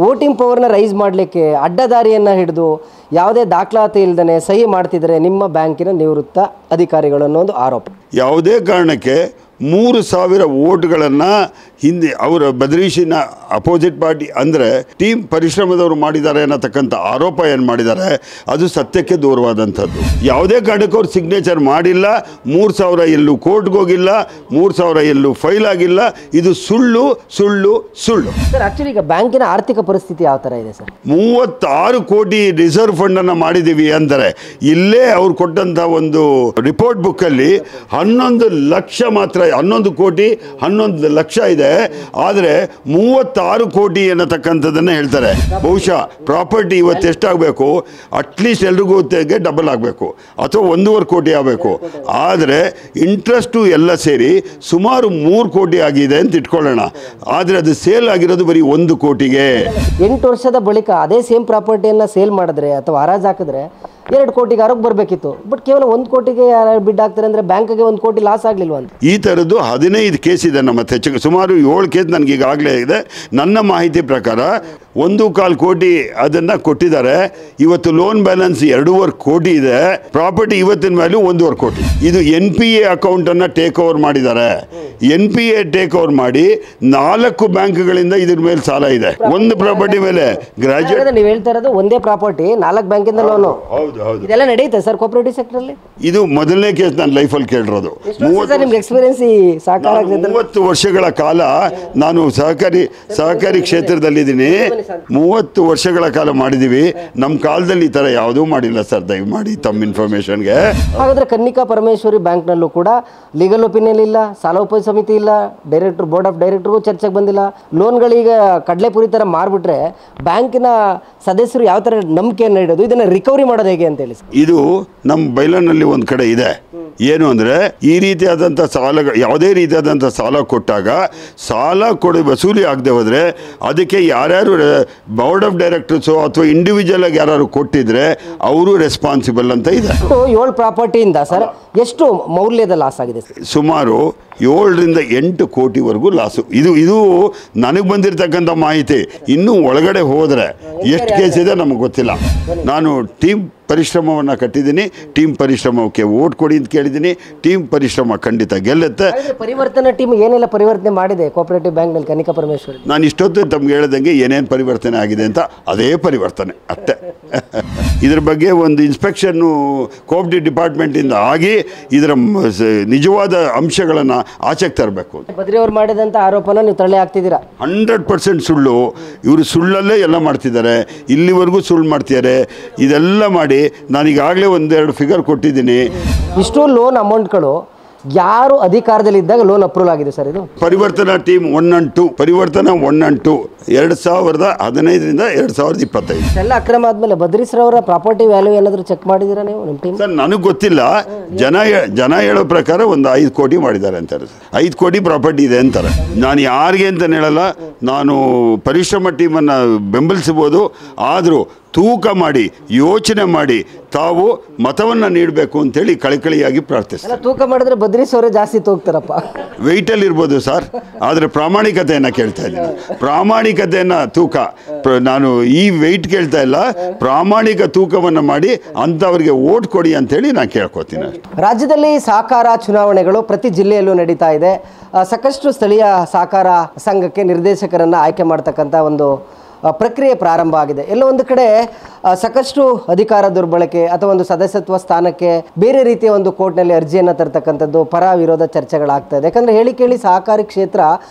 Voting ಪವರ್ನ rice ಮಾಡಲಿಕ್ಕೆ ಅಡ್ಡದಾರಿಯನ್ನು ಹಿಡಿದು ಯಾವುದೇ ದಾಖಲಾತಿ ಇಲ್ಲದೇ ಸಹಿ ಮಾಡ್ತಿದ್ದಾರೆ ನಿಮ್ಮ ಬ್ಯಾಂಕಿನ ನಿವೃತ್ತ ಅಧಿಕಾರಿಗಳು ಅನ್ನೋ ಒಂದು ಆರೋಪ. ಯಾವುದೇ ಕಾರಣಕ್ಕೆ 3,000 ವೋಟ್ಗಳನ್ನು ಹಿಂದೆ ಅವರ ಬದ್ರೀಶಿನ ಅಪೋಸಿಟ್ ಪಾರ್ಟಿ ಅಂದರೆ ಟೀಮ್ ಪರಿಶ್ರಮದವರು ಮಾಡಿದ್ದಾರೆ ಅನ್ನತಕ್ಕಂಥ ಆರೋಪ ಏನು ಮಾಡಿದ್ದಾರೆ ಅದು ಸತ್ಯಕ್ಕೆ ದೂರವಾದಂಥದ್ದು. ಯಾವುದೇ ಕಾರಣಕ್ಕೂ ಅವ್ರು ಸಿಗ್ನೇಚರ್ ಮಾಡಿಲ್ಲ. 3,000 ಎಲ್ಲೂ ಕೋರ್ಟ್ಗೆ ಹೋಗಿಲ್ಲ, 3,000 ಎಲ್ಲೂ ಫೈಲ್ ಆಗಿಲ್ಲ. ಇದು ಸುಳ್ಳು ಸುಳ್ಳು ಸುಳ್ಳು. ಸರ್ ಆ್ಯಕ್ಚುಲಿ ಈಗ ಬ್ಯಾಂಕಿನ ಆರ್ಥಿಕ ಪರಿಸ್ಥಿತಿ ಯಾವ ಥರ ಇದೆ ಸರ್? 36 ಕೋಟಿ ರಿಸರ್ವ್ ಫಂಡನ್ನು ಮಾಡಿದ್ದೀವಿ ಅಂದರೆ ಇಲ್ಲೇ ಅವ್ರು ಕೊಟ್ಟಂಥ ಒಂದು ರಿಪೋರ್ಟ್ ಬುಕ್ಕಲ್ಲಿ 11 ಲಕ್ಷ ಮಾತ್ರ, 11 ಕೋಟಿ 11 ಲಕ್ಷ ಇದೆ. ಆದರೆ 36 ಕೋಟಿ ಅನ್ನತಕ್ಕಂಥದ್ದನ್ನು ಹೇಳ್ತಾರೆ. ಬಹುಶಃ ಪ್ರಾಪರ್ಟಿ ಇವತ್ತು ಎಷ್ಟಾಗಬೇಕು, ಅಟ್ಲೀಸ್ಟ್ ಎಲ್ರಿಗೂ ಡಬಲ್ ಆಗಬೇಕು ಅಥವಾ 1.5 ಕೋಟಿ ಆಗಬೇಕು. ಆದರೆ ಇಂಟ್ರೆಸ್ಟು ಎಲ್ಲ ಸೇರಿ ಸುಮಾರು 3 ಕೋಟಿ ಆಗಿದೆ ಅಂತ ಇಟ್ಕೊಳ್ಳೋಣ. ಆದರೆ ಅದು ಸೇಲ್ ಆಗಿರೋದು ಬರೀ 1 ಕೋಟಿಗೆ. 8 ವರ್ಷದ ಬಳಿಕ ಅದೇ ಸೇಮ್ ಪ್ರಾಪರ್ಟಿಯನ್ನು ಸೇಲ್ ಮಾಡಿದ್ರೆ ಅಥವಾ ಹರಾಜು ಹಾಕಿದ್ರೆ 2 ಕೋಟಿಗೆ ಆರೋಗ್ಯ ಬರಬೇಕಿತ್ತು. ಬಟ್ ಕೇವಲ 1 ಕೋಟಿಗೆ ಯಾರು ಬಿಡ್ ಆಗ್ತಾರೆ ಅಂದರೆ ಬ್ಯಾಂಕಿಗೆ 1 ಕೋಟಿ ಲಾಸ್ ಆಗಲಿಲ್ವ ಅಂತ. ಈ ಥರದ್ದು 15 ಕೇಸ್ ಇದೆ ನಮ್ಮ ಹೆಚ್ಚಿಗೆ. ಸುಮಾರು 7 ಕೇಸ್ ನನಗೆ ಈಗಾಗಲೇ ಇದೆ. ನನ್ನ ಮಾಹಿತಿ ಪ್ರಕಾರ 1.25 ಕೋಟಿ ಅದನ್ನು ಕೊಟ್ಟಿದ್ದಾರೆ. ಇವತ್ತು ಲೋನ್ ಬ್ಯಾಲೆನ್ಸ್ 2.5 ಕೋಟಿ ಇದೆ. ಪ್ರಾಪರ್ಟಿ ಇವತ್ತಿನ ವ್ಯಾಲ್ಯೂ 1.5 ಕೋಟಿ. ಇದು NPA ಅಕೌಂಟನ್ನು ಟೇಕ್ ಓವರ್ ಮಾಡಿದ್ದಾರೆ. NPA ಟೇಕ್ ಓವರ್ ಮಾಡಿ 4 ಬ್ಯಾಂಕ್ಗಳಿಂದ ಇದ್ರ ಮೇಲೆ ಸಾಲ ಇದೆ. ಒಂದು ಪ್ರಾಪರ್ಟಿ ಮೇಲೆ ಗ್ರಾಜುಯೇಟ್. ನೀವು ಹೇಳ್ತಾ ಇರೋದು ಒಂದೇ ಪ್ರಾಪರ್ಟಿ 4 ಬ್ಯಾಂಕಿಂದ ಲೋನು. ಹೌದು ಹೌದು. ಇದೆಲ್ಲ ನಡೆಯುತ್ತೆ ಸರ್ ಕೋಆಪರೇಟಿವ್ ಸೆಕ್ಟರಲ್ಲಿ? ಇದು ಮೊದಲನೇ ಕೇಸ್ ನನ್ನ ಲೈಫಲ್ಲಿ ಕೇಳಿರೋದು. 30 ವರ್ಷಗಳ ಕಾಲ ನಾನು ಸಹಕಾರಿ ಕ್ಷೇತ್ರದಲ್ಲಿದ್ದೀನಿ. 30 ವರ್ಷಗಳ ಕಾಲ ಮಾಡಿದ್ದೀವಿ. ನಮ್ಮ ಕಾಲದಲ್ಲಿ ಈ ಥರ ಯಾವುದೂ ಮಾಡಿಲ್ಲ ಸರ್. ದಯಮಾಡಿ ತಮ್ಮ ಇನ್ಫಾರ್ಮೇಷನ್ಗೆ. ಹಾಗಾದರೆ ಕನ್ನಿಕಾ ಪರಮೇಶ್ವರಿ ಬ್ಯಾಂಕ್ನಲ್ಲೂ ಕೂಡ ಲೀಗಲ್ ಒಪಿನಿಯನ್ ಇಲ್ಲ, ಸಾಲೋಪಯೋಗಿ ಸಮಿತಿ ಇಲ್ಲ, ಬೋರ್ಡ್ ಆಫ್ ಡೈರೆಕ್ಟರ್ಗೂ ಚರ್ಚೆಗೆ ಬಂದಿಲ್ಲ. ಲೋನ್ಗಳೀಗ ಕಡಲೆಪುರಿ ಥರ ಮಾರ್ಬಿಟ್ರೆ ಬ್ಯಾಂಕಿನ ಸದಸ್ಯರು ಯಾವ ಥರ ನಂಬಿಕೆಯನ್ನು ಇಡೋದು, ಇದನ್ನು ರಿಕವರಿ ಮಾಡೋದು ಹೇಗೆ ಅಂತ ಹೇಳಿ? ಇದು ನಮ್ಮ ಬೈಲನಲ್ಲಿ ಒಂದು ಕಡೆ ಇದೆ. ಏನು ಅಂದರೆ ಈ ರೀತಿಯಾದಂಥ ಯಾವುದೇ ರೀತಿಯಾದಂಥ ಸಾಲ ಕೊಟ್ಟಾಗ ಸಾಲ ವಸೂಲಿ ಆಗದೆ ಹೋದರೆ ಅದಕ್ಕೆ ಯಾರ್ಯಾರು ಬೋರ್ಡ್ ಆಫ್ ಡೈರೆಕ್ಟರ್ಸು ಅಥವಾ ಇಂಡಿವಿಜುವಲ್ ಆಗಿ ಯಾರು ಕೊಟ್ಟಿದ್ರೆ ಅವರು ರೆಸ್ಪಾನ್ಸಿಬಲ್ ಅಂತ ಇದೆ. 7 ಪ್ರಾಪರ್ಟಿಯಿಂದ ಸರ್ ಎಷ್ಟು ಮೌಲ್ಯದ ಲಾಸ್ ಆಗಿದೆ? ಸುಮಾರು 7 ರಿಂದ 8 ಕೋಟಿವರೆಗೂ ಲಾಸು. ಇದು ನನಗೆ ಬಂದಿರತಕ್ಕಂಥ ಮಾಹಿತಿ. ಇನ್ನೂ ಒಳಗಡೆ ಹೋದರೆ ಎಷ್ಟು ಕೇಸ್ ಇದೆ ನಮಗೆ ಗೊತ್ತಿಲ್ಲ. ನಾನು ಟೀಮ್ ಪರಿಶ್ರಮವನ್ನು ಕಟ್ಟಿದ್ದೀನಿ. ಟೀಮ್ ಪರಿಶ್ರಮಕ್ಕೆ ವೋಟ್ ಕೊಡಿ ಅಂತ ಕೇಳಿದ್ದೀನಿ. ಟೀಮ್ ಪರಿಶ್ರಮ ಖಂಡಿತ ಗೆಲ್ಲುತ್ತೆ. ಪರಿವರ್ತನಾ ಟೀಮ್ ಏನೆಲ್ಲ ಪರಿವರ್ತನೆ ಮಾಡಿದೆ ಕೋಆಪರೇಟಿವ್ ಬ್ಯಾಂಕ್ನಲ್ಲಿ ಕನ್ನಿಕಾ ಪರಮೇಶ್ವರಿ? ನಾನು ಇಷ್ಟೊತ್ತು ತಮ್ಗೆ ಹೇಳ್ದಂಗೆ ಏನೇನು ಪರಿವರ್ತನೆ ಆಗಿದೆ ಅಂತ ಅದೇ ಪರಿವರ್ತನೆ ಅಷ್ಟೇ. ಇದ್ರ ಬಗ್ಗೆ ಒಂದು ಇನ್ಸ್ಪೆಕ್ಷನ್ನು ಕೋಆಪರೇಟಿವ್ ಡಿಪಾರ್ಟ್ಮೆಂಟಿಂದ ಆಗಿ ಇದರ ನಿಜವಾದ ಅಂಶಗಳನ್ನು ಆಚೆಗೆ ತರಬೇಕು. ಬದ್ರಿ ಅವರು ಮಾಡಿದಂಥ ಆರೋಪನ ನೀವು ತಳ್ಳಿ ಹಾಕ್ತಿದ್ದೀರಾ? 100% ಸುಳ್ಳು. ಇವರು ಸುಳ್ಳಲ್ಲೇ ಎಲ್ಲ ಮಾಡ್ತಿದ್ದಾರೆ. ಇಲ್ಲಿವರೆಗೂ ಸುಳ್ಳು ಮಾಡ್ತಿದ್ದಾರೆ. ಇದೆಲ್ಲ ಮಾಡಿ ನಾನೀಗಾಗಲೇ 1-2 ಫಿಗರ್ ಕೊಟ್ಟಿದ್ದೀನಿ. ಇಷ್ಟು ಲೋನ್ ಅಮೌಂಟ್ಗಳು ಯಾರು ಅಧಿಕಾರದಲ್ಲಿದ್ದಾಗ ಲೋನ್ ಅಪ್ರೂವಲ್ ಆಗಿದೆ ಸರ್? ಇದು ಪರಿವರ್ತನಾ ಟೀಮ್ 1 and 2, ಪರಿವರ್ತನಾ 1 and 2 2015ರಿಂದ 2025 ಎಲ್ಲ ಅಕ್ರಮ ಆದಮೇಲೆ ಬದ್ರೀಶ್ರವರ ಪ್ರಾಪರ್ಟಿ ವ್ಯಾಲ್ಯೂ ಏನಾದರೂ ಚೆಕ್ ಮಾಡಿದ್ದೀರಾ ನೀವು ನಿಮ್ಮ ಟೀಮ್? ಸರ್ ನನಗೆ ಗೊತ್ತಿಲ್ಲ. ಜನ ಹೇಳೋ ಪ್ರಕಾರ ಒಂದು 5 ಕೋಟಿ ಮಾಡಿದ್ದಾರೆ ಅಂತಾರೆ. 5 ಕೋಟಿ ಪ್ರಾಪರ್ಟಿ ಇದೆ ಅಂತಾರೆ. ನಾನು ಯಾರಿಗೆ ಅಂತ ಹೇಳಲ್ಲ. ನಾನು ಪರಿಶ್ರಮ ಟೀಮನ್ನು ಬೆಂಬಲಿಸಬಹುದು. ಆದರೂ ತೂಕ ಮಾಡಿ ಯೋಚನೆ ಮಾಡಿ ತಾವು ಮತವನ್ನು ನೀಡಬೇಕು ಅಂತೇಳಿ ಕಳಕಳಿಯಾಗಿ ಪ್ರಾರ್ಥಿಸ್ತಾರೆ. ತೂಕ ಮಾಡಿದ್ರೆ ಬದ್ರೀಶ್ ಅವರೇ ಜಾಸ್ತಿ ತೂಗ್ತಾರಪ್ಪ. ವೆಯ್ಟಲ್ಲಿ ಇರ್ಬೋದು ಸರ್, ಆದರೆ ಪ್ರಾಮಾಣಿಕತೆಯನ್ನು ಕೇಳ್ತಾ ಇದ್ದೀನಿ. ಪ್ರಾಮಾಣಿಕತೆಯನ್ನು ತೂಕ ನಾನು ಈ ವೆಯ್ಟ್ ಕೇಳ್ತಾ ಇಲ್ಲ. ಪ್ರಾಮಾಣಿಕ ತೂಕವನ್ನು ಮಾಡಿ ಅಂಥವ್ರಿಗೆ ವೋಟ್ ಕೊಡಿ ಅಂತೇಳಿ ನಾನು ಕೇಳ್ಕೊತೀನಿ. ರಾಜ್ಯದಲ್ಲಿ ಸಹಕಾರ ಚುನಾವಣೆಗಳು ಪ್ರತಿ ಜಿಲ್ಲೆಯಲ್ಲೂ ನಡೀತಾ ಇದೆ. ಸಾಕಷ್ಟು ಸ್ಥಳೀಯ ಸಹಕಾರ ಸಂಘಕ್ಕೆ ನಿರ್ದೇಶಕರನ್ನು ಆಯ್ಕೆ ಮಾಡ್ತಕ್ಕಂಥ ಒಂದು ಪ್ರಕ್ರಿಯೆ ಪ್ರಾರಂಭ ಆಗಿದೆ. ಎಲ್ಲೋ ಒಂದು ಕಡೆ ಸಾಕಷ್ಟು ಅಧಿಕಾರ ದುರ್ಬಳಕೆ ಅಥವಾ ಒಂದು ಸದಸ್ಯತ್ವ ಸ್ಥಾನಕ್ಕೆ ಬೇರೆ ರೀತಿಯ ಒಂದು ಕೋರ್ಟ್ನಲ್ಲಿ ಅರ್ಜಿಯನ್ನು ತರ್ತಕ್ಕಂಥದ್ದು, ಪರ ವಿರೋಧ ಚರ್ಚೆಗಳಾಗ್ತಾ ಇದೆ. ಯಾಕಂದರೆ ಹೇಳಿ ಕೇಳಿ ಸಹಕಾರಿ ಕ್ಷೇತ್ರ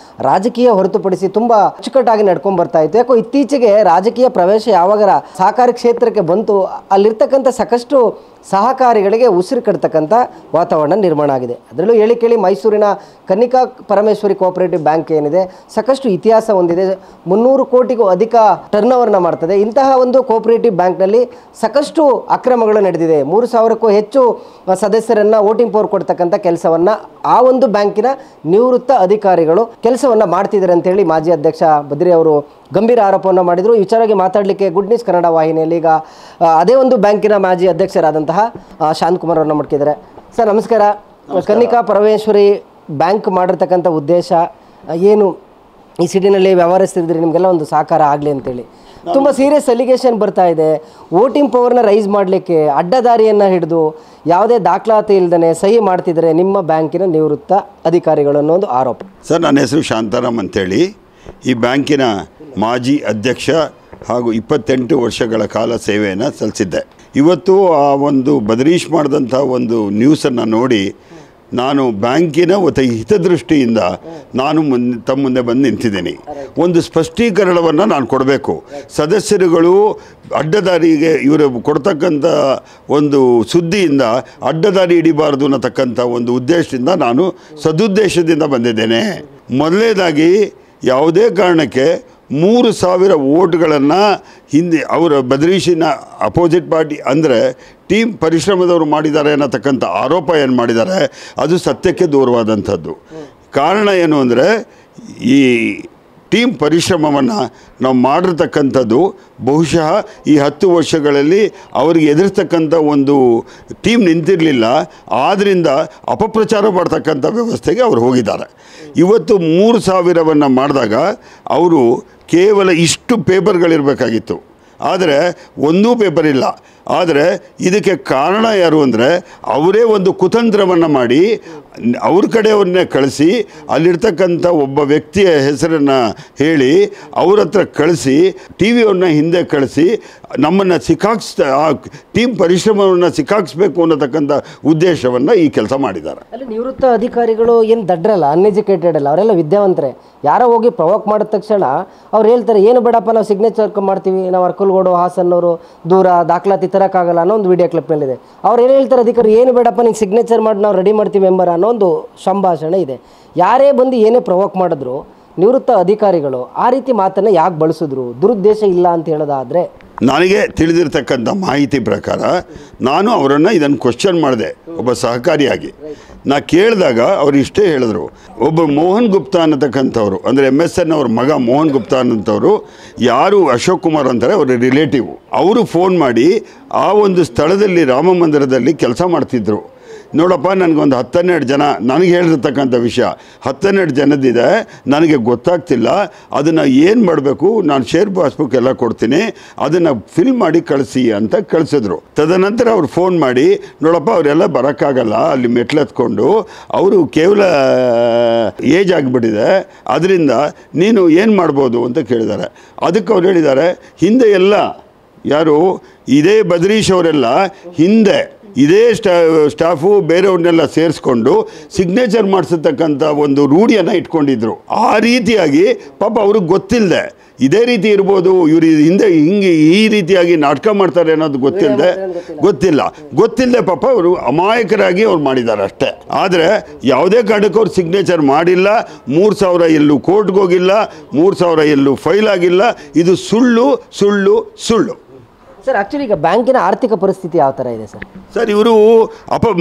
ರಾಜಕೀಯ ಹೊರತುಪಡಿಸಿ ತುಂಬ ಅಚ್ಚುಕಟ್ಟಾಗಿ ನಡ್ಕೊಂಡು ಬರ್ತಾ ಇತ್ತು. ಯಾಕೋ ಇತ್ತೀಚೆಗೆ ರಾಜಕೀಯ ಪ್ರವೇಶ ಯಾವಾಗ ಸಹಕಾರಿ ಕ್ಷೇತ್ರಕ್ಕೆ ಬಂತು ಅಲ್ಲಿರ್ತಕ್ಕಂಥ ಸಾಕಷ್ಟು ಸಹಕಾರಿಗಳಿಗೆ ಉಸಿರು ಕಟ್ತಕ್ಕಂಥ ವಾತಾವರಣ ನಿರ್ಮಾಣ ಆಗಿದೆ. ಅದರಲ್ಲೂ ಹೇಳಿ ಕೇಳಿ ಮೈಸೂರಿನ ಕನ್ನಿಕಾ ಪರಮೇಶ್ವರಿ ಕೋಆಪರೇಟಿವ್ ಬ್ಯಾಂಕ್ ಏನಿದೆ ಸಾಕಷ್ಟು ಇತಿಹಾಸ ಹೊಂದಿದೆ. 300 ಕೋಟಿಗೂ ಅಧಿಕ ಟರ್ನ್ ಓವರ್ನ ಮಾಡ್ತದೆ. ಇಂತಹ ಒಂದು ಕೋಆಪರೇಟಿವ್ ಬ್ಯಾಂಕ್ನಲ್ಲಿ ಸಾಕಷ್ಟು ಅಕ್ರಮಗಳು ನಡೆದಿದೆ. 3,000ಕ್ಕೂ ಹೆಚ್ಚು ಸದಸ್ಯರನ್ನು ವೋಟಿಂಗ್ ಪವರ್ ಕೊಡ್ತಕ್ಕಂಥ ಕೆಲಸವನ್ನು ಆ ಒಂದು ಬ್ಯಾಂಕಿನ ನಿವೃತ್ತ ಅಧಿಕಾರಿಗಳು ಕೆಲಸವನ್ನು ಮಾಡ್ತಿದ್ದಾರೆ ಅಂತೇಳಿ ಮಾಜಿ ಅಧ್ಯಕ್ಷ ಬದ್ರಿ ಅವರು ಗಂಭೀರ ಆರೋಪವನ್ನು ಮಾಡಿದರು. ಈ ವಿಚಾರವಾಗಿ ಮಾತಾಡಲಿಕ್ಕೆ ಗುಡ್ ನ್ಯೂಸ್ ಕನ್ನಡ ವಾಹಿನಿಯಲ್ಲಿ ಈಗ ಅದೇ ಒಂದು ಬ್ಯಾಂಕಿನ ಮಾಜಿ ಅಧ್ಯಕ್ಷರಾದಂತಹ ಶಾಂತಕುಮಾರ್ ಅವ್ರನ್ನ ಮಾಡ್ತಿದ್ದಾರೆ. ಸರ್ ನಮಸ್ಕಾರ. ಕನ್ನಿಕಾ ಪರಮೇಶ್ವರಿ ಬ್ಯಾಂಕ್ ಮಾಡಿರ್ತಕ್ಕಂಥ ಉದ್ದೇಶ ಏನು? ಈ ಸಿಟಿನಲ್ಲಿ ವ್ಯವಹರಿಸ್ತಿದ್ರೆ ನಿಮಗೆಲ್ಲ ಒಂದು ಸಹಕಾರ ಆಗಲಿ ಅಂತೇಳಿ. ತುಂಬ ಸೀರಿಯಸ್ ಅಲಿಗೇಷನ್ ಬರ್ತಾ ಇದೆ. ವೋಟಿಂಗ್ ಪವರ್ನ ರೈಸ್ ಮಾಡಲಿಕ್ಕೆ ಅಡ್ಡದಾರಿಯನ್ನು ಹಿಡಿದು ಯಾವುದೇ ದಾಖಲಾತಿ ಇಲ್ಲದೇ ಸಹಿ ಮಾಡ್ತಿದ್ದಾರೆ ನಿಮ್ಮ ಬ್ಯಾಂಕಿನ ನಿವೃತ್ತ ಅಧಿಕಾರಿಗಳು ಅನ್ನೋ ಒಂದು ಆರೋಪ. ಸರ್, ನನ್ನ ಹೆಸರು ಶಾಂತಾರಾಮ್ ಅಂತೇಳಿ, ಈ ಬ್ಯಾಂಕಿನ ಮಾಜಿ ಅಧ್ಯಕ್ಷ ಹಾಗೂ 28 ವರ್ಷಗಳ ಕಾಲ ಸೇವೆಯನ್ನು ಸಲ್ಲಿಸಿದ್ದೆ. ಇವತ್ತು ಆ ಒಂದು ಬದರೀಶ್ ಮಾಡಿದಂಥ ಒಂದು ನ್ಯೂಸನ್ನು ನೋಡಿ ನಾನು ಬ್ಯಾಂಕಿನ ಹಿತದೃಷ್ಟಿಯಿಂದ ನಾನು ತಮ್ಮ ಮುಂದೆ ಬಂದು ನಿಂತಿದ್ದೀನಿ. ಒಂದು ಸ್ಪಷ್ಟೀಕರಣವನ್ನು ನಾನು ಕೊಡಬೇಕು. ಸದಸ್ಯರುಗಳು ಅಡ್ಡದಾರಿಗೆ ಇವರು ಕೊಡ್ತಕ್ಕಂಥ ಒಂದು ಸುದ್ದಿಯಿಂದ ಅಡ್ಡದಾರಿ ಹಿಡಿಬಾರ್ದು ಅನ್ನತಕ್ಕಂಥ ಒಂದು ಉದ್ದೇಶದಿಂದ ನಾನು ಸದುದ್ದೇಶದಿಂದ ಬಂದಿದ್ದೇನೆ. ಮೊದಲನೇದಾಗಿ ಯಾವುದೇ ಕಾರಣಕ್ಕೆ 3,000 ವೋಟ್ಗಳನ್ನು ಹಿಂದೆ ಅವರ ಬದರೀಶಿನ ಅಪೋಸಿಟ್ ಪಾರ್ಟಿ ಅಂದರೆ ಟೀಮ್ ಪರಿಶ್ರಮದವರು ಮಾಡಿದ್ದಾರೆ ಅನ್ನತಕ್ಕಂಥ ಆರೋಪ ಏನು ಮಾಡಿದ್ದಾರೆ ಅದು ಸತ್ಯಕ್ಕೆ ದೂರವಾದಂಥದ್ದು. ಕಾರಣ ಏನು ಅಂದರೆ ಈ ಟೀಮ್ ಪರಿಶ್ರಮವನ್ನು ನಾವು ಮಾಡಿರ್ತಕ್ಕಂಥದ್ದು ಬಹುಶಃ ಈ 10 ವರ್ಷಗಳಲ್ಲಿ ಅವರಿಗೆ ಎದುರಿಸ್ತಕ್ಕಂಥ ಒಂದು ಟೀಮ್ ನಿಂತಿರಲಿಲ್ಲ. ಆದ್ದರಿಂದ ಅಪಪ್ರಚಾರ ಮಾಡ್ತಕ್ಕಂಥ ವ್ಯವಸ್ಥೆಗೆ ಅವರು ಹೋಗಿದ್ದಾರೆ. ಇವತ್ತು 3,000ವನ್ನು ಮಾಡಿದಾಗ ಅವರು ಕೇವಲ ಇಷ್ಟು ಪೇಪರ್ಗಳಿರಬೇಕಾಗಿತ್ತು, ಆದರೆ ಒಂದೂ ಪೇಪರ್ ಇಲ್ಲ. ಆದರೆ ಇದಕ್ಕೆ ಕಾರಣ ಯಾರು ಅಂದರೆ ಅವರೇ ಒಂದು ಕುತಂತ್ರವನ್ನು ಮಾಡಿ ಅವ್ರ ಕಡೆಯವ್ರನ್ನೇ ಕಳಿಸಿ ಅಲ್ಲಿರ್ತಕ್ಕಂಥ ಒಬ್ಬ ವ್ಯಕ್ತಿಯ ಹೆಸರನ್ನು ಹೇಳಿ ಅವ್ರ ಹತ್ರ ಕಳಿಸಿ ಟಿ ವಿಯವ್ರನ್ನ ಹಿಂದೆ ಕಳಿಸಿ ನಮ್ಮನ್ನು ಆ ಟೀಮ್ ಪರಿಶ್ರಮವನ್ನು ಸಿಕ್ಕಾಕ್ಸ್ಬೇಕು ಅನ್ನತಕ್ಕಂಥ ಉದ್ದೇಶವನ್ನು ಈ ಕೆಲಸ ಮಾಡಿದ್ದಾರೆ. ಅಲ್ಲಿ ನಿವೃತ್ತ ಅಧಿಕಾರಿಗಳು ಏನು ದಡ್ರಲ್ಲ, ಅನ್ಎಜುಕೇಟೆಡ್ ಅಲ್ಲ, ಅವರೆಲ್ಲ ವಿದ್ಯಾವಂತರೇ. ಯಾರೋ ಹೋಗಿ ಪ್ರವೋಕ್ ಮಾಡಿದ ತಕ್ಷಣ ಅವ್ರು ಹೇಳ್ತಾರೆ ಏನು ಬೇಡಪ್ಪ ನಾವು ಸಿಗ್ನೇಚರ್ ಮಾಡ್ತೀವಿ, ನಾವು ಅರ್ಕಲ್ಗೋಡು ಹಾಸನ್ನವರು ದೂರ ದಾಖಲಾತಿ ತರೋಕ್ಕಾಗಲ್ಲ ಅನ್ನೋ ಒಂದು ವಿಡಿಯೋ ಕ್ಲಿಪ್ನಲ್ಲಿದೆ. ಅವ್ರು ಏನು ಹೇಳ್ತಾರೆ ಅಧಿಕಾರಿ, ಏನು ಬೇಡಪ್ಪ ನೀವು ಸಿಗ್ನೇಚರ್ ಮಾಡಿ ನಾವು ರೆಡಿ ಮಾಡ್ತೀವಿ ಮೆಂಬರ್ ಅನ್ನೋ ಒಂದು ಸಂಭಾಷಣೆ ಇದೆ. ಯಾರೇ ಬಂದು ಏನೇ ಪ್ರವೋಕ್ ಮಾಡಿದ್ರು ನಿವೃತ್ತ ಅಧಿಕಾರಿಗಳು ಆ ರೀತಿ ಮಾತನ್ನು ಯಾಕೆ ಬಳಸಿದ್ರು? ದುರುದ್ದೇಶ ಇಲ್ಲ ಅಂತ ಹೇಳೋದಾದರೆ ನನಗೆ ತಿಳಿದಿರ್ತಕ್ಕಂಥ ಮಾಹಿತಿ ಪ್ರಕಾರ ನಾನು ಅವರನ್ನು ಇದನ್ನು ಕ್ವಶನ್ ಮಾಡಿದೆ ಒಬ್ಬ ಸಹಕಾರಿಯಾಗಿ. ನಾ ಕೇಳಿದಾಗ ಅವರು ಇಷ್ಟೇ ಹೇಳಿದ್ರು, ಒಬ್ಬ ಮೋಹನ್ ಗುಪ್ತಾ ಅನ್ನತಕ್ಕಂಥವ್ರು ಅಂದರೆ MSN ಅವ್ರ ಮಗ ಮೋಹನ್ ಗುಪ್ತಾ ಅನ್ನೋಂಥವ್ರು ಯಾರು ಅಶೋಕ್ ಕುಮಾರ್ ಅಂತಾರೆ ಅವರ ರಿಲೇಟಿವ್, ಅವರು ಫೋನ್ ಮಾಡಿ ಆ ಒಂದು ಸ್ಥಳದಲ್ಲಿ ರಾಮ ಮಂದಿರದಲ್ಲಿ ಕೆಲಸ ಮಾಡ್ತಿದ್ರು. ನೋಡಪ್ಪ ನನಗೊಂದು 10-12 ಜನ ನನಗೆ ಹೇಳಿರ್ತಕ್ಕಂಥ ವಿಷಯ 10-12 ಜನದಿದೆ, ನನಗೆ ಗೊತ್ತಾಗ್ತಿಲ್ಲ, ಅದನ್ನು ಏನು ಮಾಡಬೇಕು, ನಾನು ಶೇರ್ ಪಾಸ್ಬುಕ್ ಎಲ್ಲ ಕೊಡ್ತೀನಿ, ಅದನ್ನು ಫಿಲ್ ಮಾಡಿ ಕಳಿಸಿ ಅಂತ ಕಳಿಸಿದ್ರು. ತದನಂತರ ಅವ್ರು ಫೋನ್ ಮಾಡಿ ನೋಡಪ್ಪ ಅವರೆಲ್ಲ ಬರೋಕ್ಕಾಗಲ್ಲ, ಅಲ್ಲಿ ಮೆಟ್ಲೆತ್ಕೊಂಡು ಅವರು ಕೇವಲ ಏಜ್ ಆಗಿಬಿಟ್ಟಿದೆ, ಅದರಿಂದ ನೀನು ಏನು ಮಾಡ್ಬೋದು ಅಂತ ಕೇಳಿದ್ದಾರೆ. ಅದಕ್ಕೆ ಅವ್ರು ಹೇಳಿದ್ದಾರೆ, ಹಿಂದೆ ಎಲ್ಲ ಯಾರು ಇದೇ ಬದರೀಶ್ ಅವರೆಲ್ಲ ಹಿಂದೆ ಇದೇ ಸ್ಟಾಫು ಬೇರೆಯವ್ರನ್ನೆಲ್ಲ ಸೇರಿಸ್ಕೊಂಡು ಸಿಗ್ನೇಚರ್ ಮಾಡಿಸತಕ್ಕಂಥ ಒಂದು ರೂಢಿಯನ್ನು ಇಟ್ಕೊಂಡಿದ್ರು. ಆ ರೀತಿಯಾಗಿ ಪಾಪ ಅವ್ರಿಗೆ ಗೊತ್ತಿಲ್ಲದೆ ಇದೇ ರೀತಿ ಇರ್ಬೋದು, ಇವರು ಹಿಂದೆ ಹಿಂಗೆ ಈ ರೀತಿಯಾಗಿ ನಾಟಕ ಮಾಡ್ತಾರೆ ಅನ್ನೋದು ಗೊತ್ತಿಲ್ಲದೆ ಪಾಪ ಅವರು ಅಮಾಯಕರಾಗಿ ಅವ್ರು ಮಾಡಿದ್ದಾರೆ ಅಷ್ಟೇ. ಆದರೆ ಯಾವುದೇ ಕಾರಣಕ್ಕೂ ಅವ್ರು ಸಿಗ್ನೇಚರ್ ಮಾಡಿಲ್ಲ. 3,000 ಎಲ್ಲೂ ಕೋರ್ಟ್ಗೆ ಹೋಗಿಲ್ಲ, 3,000 ಎಲ್ಲೂ ಫೈಲ್ ಆಗಿಲ್ಲ. ಇದು ಸುಳ್ಳು ಸುಳ್ಳು ಸುಳ್ಳು. ಸರ್, ಆ್ಯಕ್ಚುಲಿ ಈಗ ಬ್ಯಾಂಕಿನ ಆರ್ಥಿಕ ಪರಿಸ್ಥಿತಿ ಯಾವ ಥರ ಇದೆ ಸರ್? ಸರ್, ಇವರು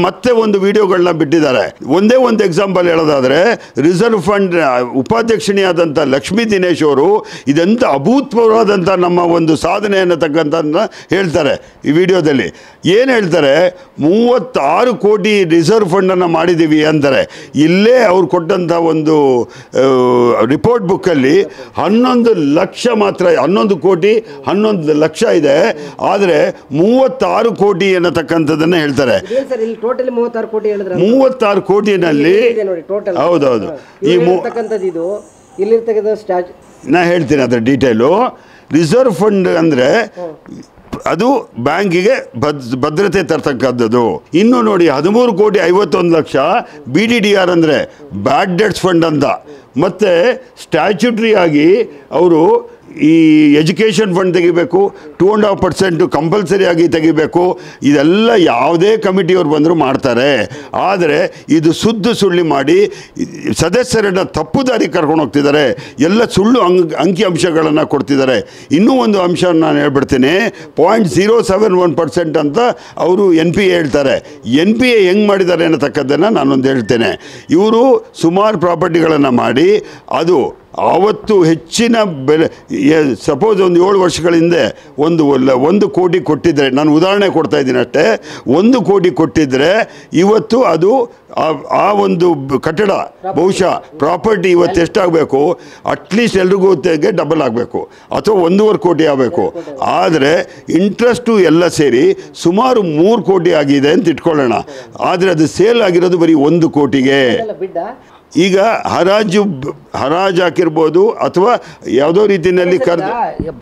ಮತ್ತೆ ಒಂದು ವಿಡಿಯೋಗಳನ್ನ ಬಿಟ್ಟಿದ್ದಾರೆ. ಒಂದೇ ಒಂದು ಎಕ್ಸಾಂಪಲ್ ಹೇಳೋದಾದರೆ, ರಿಸರ್ವ್ ಫಂಡ್ ಉಪಾಧ್ಯಕ್ಷಣಿಯಾದಂಥ ಲಕ್ಷ್ಮೀ ದಿನೇಶ್ ಅವರು ಇದೆಂಥ ಅಭೂತಪೂರ್ವವಾದಂಥ ನಮ್ಮ ಒಂದು ಸಾಧನೆ ಅನ್ನತಕ್ಕಂಥದ್ದನ್ನ ಹೇಳ್ತಾರೆ. ಈ ವಿಡಿಯೋದಲ್ಲಿ ಏನು ಹೇಳ್ತಾರೆ, 36 ಕೋಟಿ ರಿಸರ್ವ್ ಫಂಡನ್ನು ಮಾಡಿದ್ದೀವಿ ಅಂತಾರೆ. ಇಲ್ಲೇ ಅವ್ರು ಕೊಟ್ಟಂಥ ಒಂದು ರಿಪೋರ್ಟ್ ಬುಕ್ಕಲ್ಲಿ 11 ಲಕ್ಷ ಮಾತ್ರ, 11 ಕೋಟಿ 11 ಲಕ್ಷ ಇದೆ. ಆದರೆ 36 ಕೋಟಿ ಅನ್ನತಕ್ಕಂಥದ್ದನ್ನು ಹೇಳ್ತಾರೆ. 36 ಕೋಟಿನಲ್ಲಿ ಹೌದೌದು ನಾ ಹೇಳ್ತೀನಿ ಅದರ ಡೀಟೇಲು. ರಿಸರ್ವ್ ಫಂಡ್ ಅಂದರೆ ಅದು ಬ್ಯಾಂಕಿಗೆ ಭದ್ರತೆ ತರ್ತಕ್ಕಂಥದ್ದು. ಇನ್ನು ನೋಡಿ 13 ಕೋಟಿ 51 ಲಕ್ಷ BDDR ಅಂದರೆ ಬ್ಯಾಡ್ ಡೆಟ್ಸ್ ಫಂಡ್ ಅಂತ. ಮತ್ತು ಸ್ಟ್ಯಾಚ್ಯುಟ್ರಿ ಆಗಿ ಅವರು ಈ ಎಜುಕೇಷನ್ ಫಂಡ್ ತೆಗಿಬೇಕು, 2.5% ಕಂಪಲ್ಸರಿಯಾಗಿ ತೆಗಿಬೇಕು. ಇದೆಲ್ಲ ಯಾವುದೇ ಕಮಿಟಿಯವ್ರು ಬಂದರೂ ಮಾಡ್ತಾರೆ. ಆದರೆ ಇದು ಸುಳ್ಳಿ ಮಾಡಿ ಸದಸ್ಯರನ್ನು ತಪ್ಪು ದಾರಿ ಕರ್ಕೊಂಡು ಹೋಗ್ತಿದ್ದಾರೆ. ಎಲ್ಲ ಸುಳ್ಳು ಅಂಕಿಅಂಶಗಳನ್ನು ಕೊಡ್ತಿದ್ದಾರೆ. ಇನ್ನೂ ಒಂದು ಅಂಶ ನಾನು ಹೇಳ್ಬಿಡ್ತೀನಿ, 0.071% ಅಂತ ಅವರು NPA ಹೇಳ್ತಾರೆ. NPA ಹೆಂಗೆ ಮಾಡಿದ್ದಾರೆ ಅನ್ನತಕ್ಕದ್ದನ್ನು ನಾನೊಂದು ಹೇಳ್ತೇನೆ. ಇವರು ಸುಮಾರು ಪ್ರಾಪರ್ಟಿಗಳನ್ನು ಮಾಡಿ ಅದು ಆವತ್ತು ಹೆಚ್ಚಿನ ಬೆಲೆ ಸಪೋಸ್ ಒಂದು 7 ವರ್ಷಗಳ ಹಿಂದೆ ಒಂದು ಕೋಟಿ ಕೊಟ್ಟಿದ್ದರೆ, ನಾನು ಉದಾಹರಣೆ ಕೊಡ್ತಾ ಇದ್ದೀನಿ ಅಷ್ಟೇ, 1 ಕೋಟಿ ಕೊಟ್ಟಿದ್ದರೆ ಇವತ್ತು ಅದು ಆ ಒಂದು ಕಟ್ಟಡ ಬಹುಶಃ ಪ್ರಾಪರ್ಟಿ ಇವತ್ತು ಎಷ್ಟಾಗಬೇಕು, ಅಟ್ಲೀಸ್ಟ್ ಎಲ್ರಿಗೂ ಡಬಲ್ ಆಗಬೇಕು ಅಥವಾ 1.5 ಕೋಟಿ ಆಗಬೇಕು. ಆದರೆ ಇಂಟ್ರೆಸ್ಟು ಎಲ್ಲ ಸೇರಿ ಸುಮಾರು 3 ಕೋಟಿ ಆಗಿದೆ ಅಂತ ಇಟ್ಕೊಳ್ಳೋಣ. ಆದರೆ ಅದು ಸೇಲ್ ಆಗಿರೋದು ಬರೀ 1 ಕೋಟಿಗೆ. ಈಗ ಹರಾಜು ಹಾಕಿರ್ಬೋದು ಅಥವಾ ಯಾವುದೋ ರೀತಿಯಲ್ಲಿ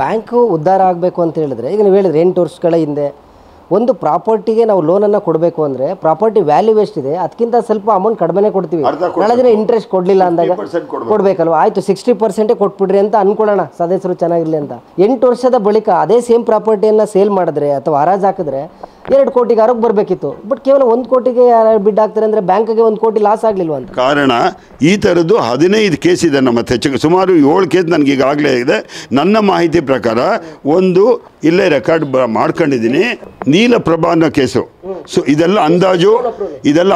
ಬ್ಯಾಂಕು ಉದ್ಧಾರ ಆಗಬೇಕು ಅಂತ ಹೇಳಿದ್ರೆ, ಈಗ ನೀವು ಹೇಳಿದ್ರೆ 8 ವರ್ಷಗಳ ಹಿಂದೆ ಒಂದು ಪ್ರಾಪರ್ಟಿಗೆ ನಾವು ಲೋನನ್ನು ಕೊಡಬೇಕು ಅಂದರೆ ಪ್ರಾಪರ್ಟಿ ವ್ಯಾಲ್ಯೂ ಎಷ್ಟಿದೆ ಅದಕ್ಕಿಂತ ಸ್ವಲ್ಪ ಅಮೌಂಟ್ ಕಡಿಮೆನೇ ಕೊಡ್ತೀವಿ. ನಾಳೆ ದಿನ ಇಂಟ್ರೆಸ್ಟ್ ಕೊಡಲಿಲ್ಲ ಅಂದಾಗ ಕೊಡಬೇಕಲ್ವ, ಆಯಿತು 60% ಕೊಟ್ಬಿಡ್ರಿ ಅಂತ ಅನ್ಕೊಳ್ಳೋಣ, ಸದಸ್ಯರು ಚೆನ್ನಾಗಿರಲಿ ಅಂತ. 8 ವರ್ಷದ ಬಳಿಕ ಅದೇ ಸೇಮ್ ಪ್ರಾಪರ್ಟಿಯನ್ನು ಸೇಲ್ ಮಾಡಿದ್ರೆ ಅಥವಾ ಹರಾಜು ಹಾಕಿದ್ರೆ 2 ಕೋಟಿಗೆ ಆರೋಗ್ಯ ಬರಬೇಕಿತ್ತು. ಬಟ್ ಕೇವಲ 1 ಕೋಟಿಗೆ ಯಾರು ಬಿಡ್ ಆಗ್ತಾರೆ ಅಂದರೆ ಬ್ಯಾಂಕಿಗೆ 1 ಕೋಟಿ ಲಾಸ್ ಆಗಲಿಲ್ವ ಅಂತ. ಕಾರಣ ಈ ಥರದ್ದು 15 ಕೇಸ್ ಇದೆ ನಮ್ಮ ಹೆಚ್ಚು, ಸುಮಾರು 7 ಕೇಸ್ ನನಗೆ ಈಗಾಗಲೇ ಇದೆ. ನನ್ನ ಮಾಹಿತಿ ಪ್ರಕಾರ ಒಂದು ಇಲ್ಲೇ ರೆಕಾರ್ಡ್ ಮಾಡ್ಕೊಂಡಿದ್ದೀನಿ, ನೀಲಪ್ರಭಾ ಅನ್ನೋ ಕೇಸು. ಸೊ ಇದೆಲ್ಲ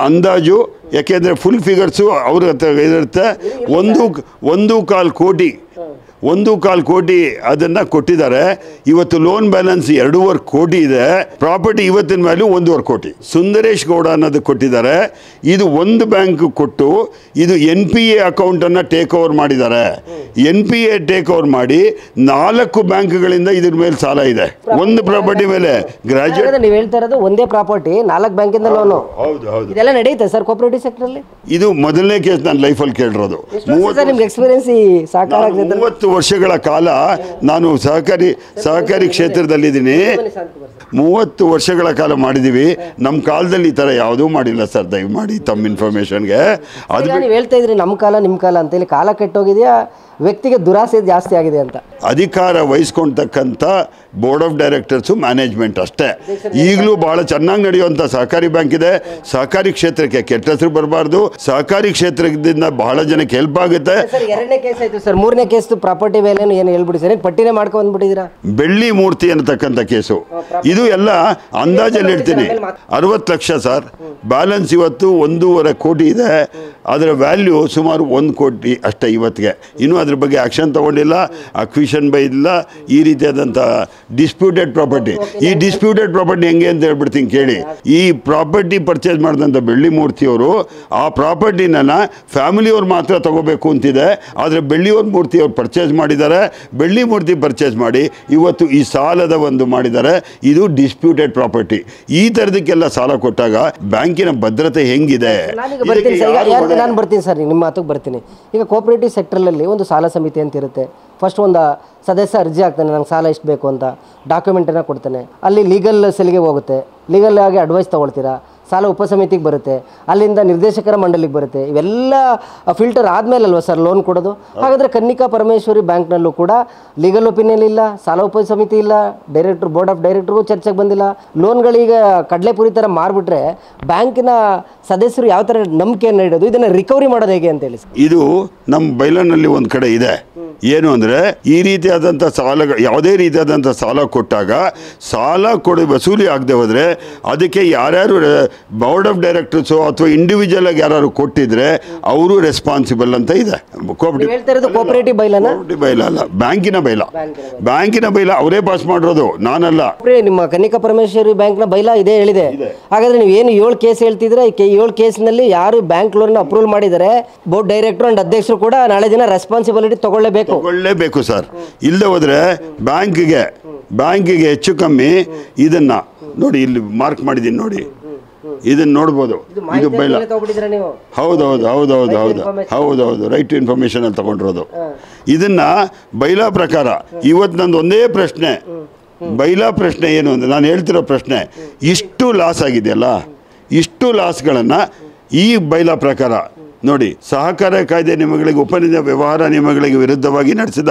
ಅಂದಾಜು ಯಾಕೆಂದರೆ ಫುಲ್ ಫಿಗರ್ಸು ಅವ್ರ ಹತ್ರ ಇರುತ್ತೆ. 1.25 ಕೋಟಿ 1.25 ಕೋಟಿ ಅದನ್ನು ಕೊಟ್ಟಿದ್ದಾರೆ. ಇವತ್ತು ಲೋನ್ ಬ್ಯಾಲೆನ್ಸ್ 2.25 ಕೋಟಿ ಇದೆ. ಪ್ರಾಪರ್ಟಿ ಇವತ್ತಿನ ವ್ಯಾಲ್ಯೂ 1.25 ಕೋಟಿ. ಸುಂದರೇಶ್ ಗೌಡ ಅನ್ನೋದು ಕೊಟ್ಟಿದ್ದಾರೆ. ಇದು ಒಂದು ಬ್ಯಾಂಕ್ ಕೊಟ್ಟು ಇದು NPA ಅಕೌಂಟನ್ನು ಟೇಕ್ ಓವರ್ ಮಾಡಿದ್ದಾರೆ. NPA ಟೇಕ್ ಓವರ್ ಮಾಡಿ 4 ಬ್ಯಾಂಕ್ಗಳಿಂದ ಇದ್ರ ಮೇಲೆ ಸಾಲ ಇದೆ. ಒಂದು ಪ್ರಾಪರ್ಟಿ ಮೇಲೆ ಗ್ರಾಜ್ಯುಯೇಟ್. ನೀವು ಹೇಳ್ತಾ ಇರೋದು ಒಂದೇ ಪ್ರಾಪರ್ಟಿ 4 ಬ್ಯಾಂಕಿಂದ ಲೋನು. ಹೌದು ಇದೆಲ್ಲ ನಡೆಯುತ್ತೆ ಸರ್ ಕೋಆಪರೇಟಿವ್ ಸೆಕ್ಟರಲ್ಲಿ? ಇದು ಮೊದಲನೇ ಕೇಸ್ ನನ್ನ ಲೈಫಲ್ಲಿ ಕೇಳಿರೋದು. ನಿಮ್ಗೆ ಎಕ್ಸ್ಪೀರಿಯನ್ಸ್ ಸಾಕಾರ 30 ವರ್ಷಗಳ ಕಾಲ ನಾನು ಸಹಕಾರಿ ಕ್ಷೇತ್ರದಲ್ಲಿದ್ದೀನಿ. 30 ವರ್ಷಗಳ ಕಾಲ ಮಾಡಿದ್ದೀವಿ. ನಮ್ಮ ಕಾಲದಲ್ಲಿ ಈ ಥರ ಯಾವುದೂ ಮಾಡಿಲ್ಲ ಸರ್. ದಯಮಾಡಿ ತಮ್ಮ ಇನ್ಫಾರ್ಮೇಷನ್ಗೆ ಅದು ನೀವು ಹೇಳ್ತಾ ಇದ್ರಿ ನಮ್ಮ ಕಾಲ ನಿಮ್ಮ ಕಾಲ ಅಂತ. ಇಲ್ಲಿ ಕಾಲ ಕೆಟ್ಟೋಗಿದೆಯಾ, ವ್ಯಕ್ತಿಗೆ ದುರಾಸೆ ಜಾಸ್ತಿ ಆಗಿದೆ ಅಂತ? ಅಧಿಕಾರ ವಹಿಸ್ಕೊಳ್ತಕ್ಕಂಥ ಬೋರ್ಡ್ ಆಫ್ ಡೈರೆಕ್ಟರ್ಸು ಮ್ಯಾನೇಜ್ಮೆಂಟ್ ಅಷ್ಟೇ. ಈಗಲೂ ಭಾಳ ಚೆನ್ನಾಗಿ ನಡೆಯುವಂಥ ಸಹಕಾರಿ ಬ್ಯಾಂಕ್ ಇದೆ. ಸಹಕಾರಿ ಕ್ಷೇತ್ರಕ್ಕೆ ಕೆಟ್ಟ ಹೆಸರು ಬರಬಾರ್ದು. ಸಹಕಾರಿ ಕ್ಷೇತ್ರದಿಂದ ಬಹಳ ಜನಕ್ಕೆ ಹೆಲ್ಪ್ ಆಗುತ್ತೆ. 2ನೇ ಕೇಸ್ ಆಯಿತು ಸರ್. 3ನೇ ಕೇಸ್ ಪ್ರಾಪರ್ಟಿ ವ್ಯಾಲ್ಯೂ ಏನು ಹೇಳ್ಬಿಡಿ ಸರ್, ಪಟ್ಟಿನೇ ಮಾಡ್ಕೊಂಡ್ಬಿಟ್ಟಿದ್ದೀರಾ. ಬೆಳ್ಳಿ ಮೂರ್ತಿ ಅನ್ನತಕ್ಕಂಥ ಕೇಸು. ಇದು ಎಲ್ಲ ಅಂದಾಜಲ್ಲಿ ಇಡ್ತೀನಿ. 60 ಲಕ್ಷ ಸರ್. ಬ್ಯಾಲೆನ್ಸ್ ಇವತ್ತು 1.25 ಕೋಟಿ ಇದೆ. ಅದರ ವ್ಯಾಲ್ಯೂ ಸುಮಾರು 1 ಕೋಟಿ ಅಷ್ಟೇ ಇವತ್ತಿಗೆ. ಇನ್ನೂ ಅದ್ರ ಬಗ್ಗೆ ಆ್ಯಕ್ಷನ್ ತೊಗೊಂಡಿಲ್ಲ, ಅಕ್ವಿಷನ್ ಬೈದಿಲ್ಲ. ಈ ರೀತಿಯಾದಂಥ ಡಿಸ್ಪ್ಯೂಟೆಡ್ ಪ್ರಾಪರ್ಟಿ. ಈ ಡಿಸ್ಪ್ಯೂಟೆಡ್ ಪ್ರಾಪರ್ಟಿ ಹೆಂಗೆ ಅಂತ ಹೇಳ್ಬಿಡ್ತೀನಿ ಕೇಳಿ. ಈ ಪ್ರಾಪರ್ಟಿ ಪರ್ಚೇಸ್ ಮಾಡಿದಂಥ ಬೆಳ್ಳಿ ಮೂರ್ತಿಯವರು ಆ ಪ್ರಾಪರ್ಟಿನ ಫ್ಯಾಮಿಲಿಯವ್ರು ಮಾತ್ರ ತಗೋಬೇಕು ಅಂತಿದೆ. ಆದರೆ ಬೆಳ್ಳಿಯವ್ರ ಮೂರ್ತಿಯವ್ರು ಪರ್ಚೇಸ್ ಮಾಡಿದ್ದಾರೆ. ಬೆಳ್ಳಿ ಮೂರ್ತಿ ಪರ್ಚೇಸ್ ಮಾಡಿ ಇವತ್ತು ಈ ಸಾಲದ ಒಂದು ಮಾಡಿದ್ದಾರೆ. ಇದು ಡಿಸ್ಪ್ಯೂಟೆಡ್ ಪ್ರಾಪರ್ಟಿ. ಈ ಥರದಕ್ಕೆಲ್ಲ ಸಾಲ ಕೊಟ್ಟಾಗ ಬ್ಯಾಂಕಿನ ಭದ್ರತೆ ಹೆಂಗಿದೆ? ನಾನು ಬರ್ತೀನಿ ಸರ್, ನಿಮ್ಮ ಮಾತಕ್ಕೆ ಬರ್ತೀನಿ. ಈಗ ಕೋಆಪರೇಟಿವ್ ಸೆಕ್ಟರ್ನಲ್ಲಿ ಒಂದು ಸಾಲ ಸಮಿತಿ ಅಂತ ಇರುತ್ತೆ. ಫಸ್ಟ್ ಒಂದು ಸದಸ್ಯ ಅರ್ಜಿ ಹಾಕ್ತಾನೆ, ನಂಗೆ ಸಾಲ ಎಷ್ಟು ಬೇಕು ಅಂತ, ಡಾಕ್ಯುಮೆಂಟನ್ನು ಕೊಡ್ತಾನೆ. ಅಲ್ಲಿ ಲೀಗಲ್ ಸೆಲ್ಗೆ ಹೋಗುತ್ತೆ, ಲೀಗಲ್ ಆಗಿ ಅಡ್ವೈಸ್ ತೊಗೊಳ್ತೀರಾ. ಸಾಲ ಉಪಸಮಿತಿಗೆ ಬರುತ್ತೆ, ಅಲ್ಲಿಂದ ನಿರ್ದೇಶಕರ ಮಂಡಳಿಗೆ ಬರುತ್ತೆ. ಇವೆಲ್ಲ ಫಿಲ್ಟರ್ ಆದಮೇಲೆ ಅಲ್ವಾ ಸರ್ ಲೋನ್ ಕೊಡೋದು? ಹಾಗಾದರೆ ಕನ್ನಿಕಾ ಪರಮೇಶ್ವರಿ ಬ್ಯಾಂಕ್ನಲ್ಲೂ ಕೂಡ ಲೀಗಲ್ ಒಪಿನಿಯನ್ ಇಲ್ಲ, ಸಾಲ ಉಪಸಮಿತಿ ಇಲ್ಲ, ಬೋರ್ಡ್ ಆಫ್ ಡೈರೆಕ್ಟರ್ಗೂ ಚರ್ಚೆಗೆ ಬಂದಿಲ್ಲ. ಲೋನ್ಗಳೀಗ ಕಡಲೆಪುರಿ ಥರ ಮಾರ್ಬಿಟ್ರೆ ಬ್ಯಾಂಕಿನ ಸದಸ್ಯರು ಯಾವ ಥರ ನಂಬಿಕೆಯನ್ನು ಇಡೋದು? ಇದನ್ನು ರಿಕವರಿ ಮಾಡೋದು ಹೇಗೆ ಅಂತೇಳಿ ಸರ್? ಇದು ನಮ್ಮ ಬೈಲನಲ್ಲಿ ಒಂದು ಕಡೆ ಇದೆ. ಏನು ಅಂದರೆ ಈ ರೀತಿಯಾದಂಥ ಯಾವುದೇ ರೀತಿಯಾದಂಥ ಸಾಲ ಕೊಟ್ಟಾಗ ಸಾಲ ವಸೂಲಿ ಆಗದೆ ಹೋದರೆ ಅದಕ್ಕೆ ಯಾರ್ಯಾರು ಬೋರ್ಡ್ ಆಫ್ ಡೈರೆಕ್ಟರ್ಸು ಅಥವಾ ಇಂಡಿವಿಜುವಲ್ ಆಗಿ ಯಾರು ಕೊಟ್ಟಿದ್ರೆ ಅವರು ರೆಸ್ಪಾನ್ಸಿಬಲ್ ಅಂತ ಇದೆ. ಕೋಆಪರೇಟಿವ್ ಬೈಲ ಅಲ್ಲ, ಬ್ಯಾಂಕಿನ ಬೈಲ ಅವರೇ ಪಾಸ್ ಮಾಡಿರೋದು, ನಾನಲ್ಲ. ನಿಮ್ಮ ಕನ್ನಿಕಾ ಪರಮೇಶ್ವರಿ ಬ್ಯಾಂಕ್ನ ಬೈಲ ಇದೇ ಹೇಳಿದೆ. ಹಾಗಾದ್ರೆ ನೀವು ಏನು 7 ಕೇಸ್ ಹೇಳ್ತಿದ್ರೆ, 7 ಕೇಸ್ನಲ್ಲಿ ಯಾರು ಬ್ಯಾಂಕ್ ಲೋನ್ ಅಪ್ರೂವಲ್ ಮಾಡಿದರೆ ಬೋರ್ಡ್ ಡೈರೆಕ್ಟರ್ ಅಂಡ್ ಅಧ್ಯಕ್ಷರು ಕೂಡ ನಾಳೆ ದಿನ ರೆಸ್ಪಾನ್ಸಿಬಿಲಿಟಿ ತಗೊಳ್ಳೇಬೇಕು ಸರ್. ಇಲ್ಲದೆ ಹೋದ್ರೆ ಬ್ಯಾಂಕಿಗೆ ಹೆಚ್ಚು ಕಮ್ಮಿ ಇದನ್ನ ನೋಡಿ, ಇಲ್ಲಿ ಮಾರ್ಕ್ ಮಾಡಿದ್ದೀನಿ ನೋಡಿ, ಇದನ್ನ ನೋಡ್ಬೋದು. ಇದು ಬೈಲ. ಹೌದೌದು ರೈಟ್ ಟು ಇನ್ಫಾರ್ಮೇಶನ್ ಅಲ್ಲಿ ತಗೊಂಡಿರೋದು. ಇದನ್ನ ಬೈಲಾ ಪ್ರಕಾರ ಇವತ್ತು ನಂದು ಒಂದೇ ಪ್ರಶ್ನೆ, ಬೈಲಾ ಪ್ರಶ್ನೆ ಏನು ಅಂದರೆ ನಾನು ಹೇಳ್ತಿರೋ ಪ್ರಶ್ನೆ, ಇಷ್ಟು ಲಾಸ್ ಆಗಿದೆಯಲ್ಲ, ಇಷ್ಟು ಲಾಸ್ಗಳನ್ನು ಈ ಬೈಲಾ ಪ್ರಕಾರ ನೋಡಿ, ಸಹಕಾರ ಕಾಯ್ದೆ ನಿಯಮಗಳಿಗೆ, ಉಪನಿಯಮ ವ್ಯವಹಾರ ನಿಯಮಗಳಿಗೆ ವಿರುದ್ಧವಾಗಿ ನಡೆಸಿದ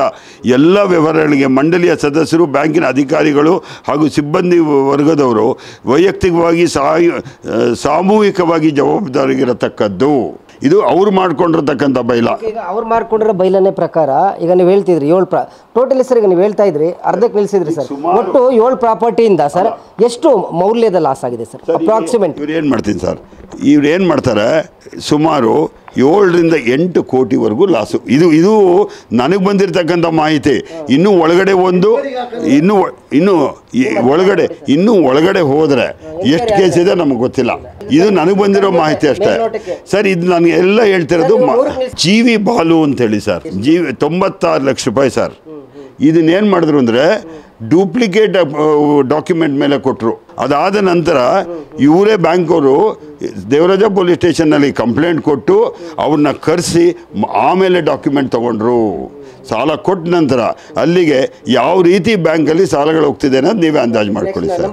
ಎಲ್ಲ ವ್ಯವಹಾರಗಳಿಗೆ ಮಂಡಳಿಯ ಸದಸ್ಯರು, ಬ್ಯಾಂಕಿನ ಅಧಿಕಾರಿಗಳು ಹಾಗೂ ಸಿಬ್ಬಂದಿ ವರ್ಗದವರು ವೈಯಕ್ತಿಕವಾಗಿ ಸಾಮೂಹಿಕವಾಗಿ ಜವಾಬ್ದಾರಿಗಿರತಕ್ಕದ್ದು. ಇದು ಅವ್ರು ಮಾಡ್ಕೊಂಡಿರತಕ್ಕಂಥ ಬೈಲ. ಈಗ ಅವ್ರು ಮಾಡ್ಕೊಂಡಿರೋ ಬೈಲನೇ ಪ್ರಕಾರ ಈಗ ನೀವು ಹೇಳ್ತಿದ್ರಿ ಟೋಟಲಿ ಸರ್ ಈಗ ನೀವು ಹೇಳ್ತಾ ಇದ್ರಿ ಅರ್ಧಕ್ಕೆ ನಿಲ್ಲಿಸಿದ್ರಿ ಸರ್, ಒಟ್ಟು 7 ಪ್ರಾಪರ್ಟಿಯಿಂದ ಸರ್ ಎಷ್ಟು ಮೌಲ್ಯದ ಲಾಸ್ ಆಗಿದೆ ಸರ್ ಅಪ್ರಾಕ್ಸಿಮೇಟ್? ಇವ್ರು ಏನು ಮಾಡ್ತೀನಿ ಸರ್, ಇವ್ರು ಏನು ಮಾಡ್ತಾರೆ, ಸುಮಾರು 7 ರಿಂದ 8 ಕೋಟಿವರೆಗೂ ಲಾಸು. ಇದು ನನಗೆ ಬಂದಿರತಕ್ಕಂಥ ಮಾಹಿತಿ. ಇನ್ನೂ ಒಳಗಡೆ ಇನ್ನೂ ಒಳಗಡೆ ಹೋದರೆ ಎಷ್ಟು ಕೇಸ್ ಇದೆ ನಮಗೆ ಗೊತ್ತಿಲ್ಲ. ಇದು ನನಗೆ ಬಂದಿರೋ ಮಾಹಿತಿ ಅಷ್ಟೇ ಸರ್. ಇದು ನನಗೆ ಎಲ್ಲ ಹೇಳ್ತಿರೋದು ಜಿ.ವಿ. ಬಾಲು ಅಂತೇಳಿ ಸರ್, 96 ಲಕ್ಷ ರೂಪಾಯಿ ಸರ್. ಇದನ್ನೇನು ಮಾಡಿದ್ರು ಅಂದರೆ ಡೂಪ್ಲಿಕೇಟ್ ಡಾಕ್ಯುಮೆಂಟ್ ಮೇಲೆ ಕೊಟ್ಟರು. ಅದಾದ ನಂತರ ಇವರೇ ಬ್ಯಾಂಕವರು ದೇವರಾಜ ಪೊಲೀಸ್ ಸ್ಟೇಷನ್ನಲ್ಲಿ ಕಂಪ್ಲೇಂಟ್ ಕೊಟ್ಟು ಅವ್ರನ್ನ ಕರೆಸಿ ಆಮೇಲೆ ಡಾಕ್ಯುಮೆಂಟ್ ತೊಗೊಂಡ್ರು. ಸಾಲ ಕೊಟ್ಟ ನಂತರ ಅಲ್ಲಿಗೆ ಯಾವ ರೀತಿ ಬ್ಯಾಂಕಲ್ಲಿ ಸಾಲಗಳು ಹೋಗ್ತಿದೆ ಅನ್ನೋದು ನೀವೇ ಅಂದಾಜು ಮಾಡ್ಕೊಳ್ಳಿ ಸರ್.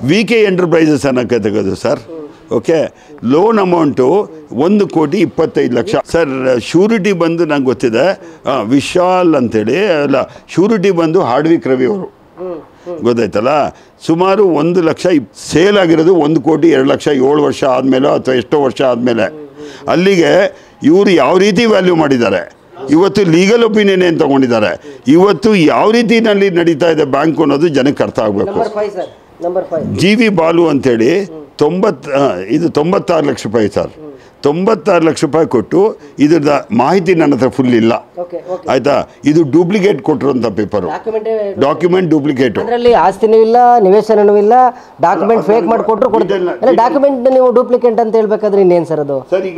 ವಿ.ಕೆ. ಎಂಟರ್ಪ್ರೈಸಸ್ ಅನ್ನೋಕ್ಕೆ ತೆಗೆದು sir. Okay, loan amount 1,25,00,000 sir. Surety ಬಂದು ನಂಗೆ ಗೊತ್ತಿದೆ, ವಿಶಾಲ್ ಅಂತೇಳಿ, ಅಲ್ಲ ಶ್ಯೂರಿಟಿ ಬಂದು ಹಾರ್ಡ್ವಿಕ್ ರವಿ ಅವರು, ಗೊತ್ತಾಯ್ತಲ್ಲ. ಸುಮಾರು 1 ಲಕ್ಷ ಸೇಲ್ ಆಗಿರೋದು 1,02,00,000 7 ವರ್ಷ ಆದಮೇಲೆ ಅಥವಾ ಎಷ್ಟೋ ವರ್ಷ ಆದಮೇಲೆ. ಅಲ್ಲಿಗೆ ಇವರು ಯಾವ ರೀತಿ ವ್ಯಾಲ್ಯೂ ಮಾಡಿದ್ದಾರೆ, ಇವತ್ತು ಲೀಗಲ್ ಒಪಿನಿಯನ್ ಏನು ತೊಗೊಂಡಿದ್ದಾರೆ, ಇವತ್ತು ಯಾವ ರೀತಿಯಲ್ಲಿ ನಡೀತಾ ಇದೆ ಬ್ಯಾಂಕು ಅನ್ನೋದು ಜನಕ್ಕೆ ಅರ್ಥ ಆಗಬೇಕು. ಜಿ.ವಿ. ಬಾಲು ಅಂತೇಳಿ 96 ಲಕ್ಷ ರೂಪಾಯಿ ಸರ್. 96 ಲಕ್ಷ ರೂಪಾಯಿ ಕೊಟ್ಟು ಇದ್ರದ ಮಾಹಿತಿ ನನ್ನ ಹತ್ರ ಫುಲ್ ಇಲ್ಲ, ಆಯ್ತಾ. ಇದು ಡೂಪ್ಲಿಕೇಟ್ ಕೊಟ್ಟಿರುವಂಥ ಪೇಪರು, ಡಾಕ್ಯುಮೆಂಟ್ ಡೂಪ್ಲಿಕೇಟ್. ಅದರಲ್ಲಿ ಆಸ್ತಿನೂ ಇಲ್ಲ, ನಿವೇಶನನೂ ಇಲ್ಲ, ಡಾಕ್ಯುಮೆಂಟ್ ಫೇಕ್ ಮಾಡಿಕೊಟ್ರು ಕೊಡ್ತಾರೆ. ಡಾಕ್ಯುಮೆಂಟ್ ನೀವು ಡೂಪ್ಲಿಕೇಟ್ ಅಂತ ಹೇಳ್ಬೇಕಾದ್ರೆ ಇನ್ನೇನು ಸರ್ ಅದು?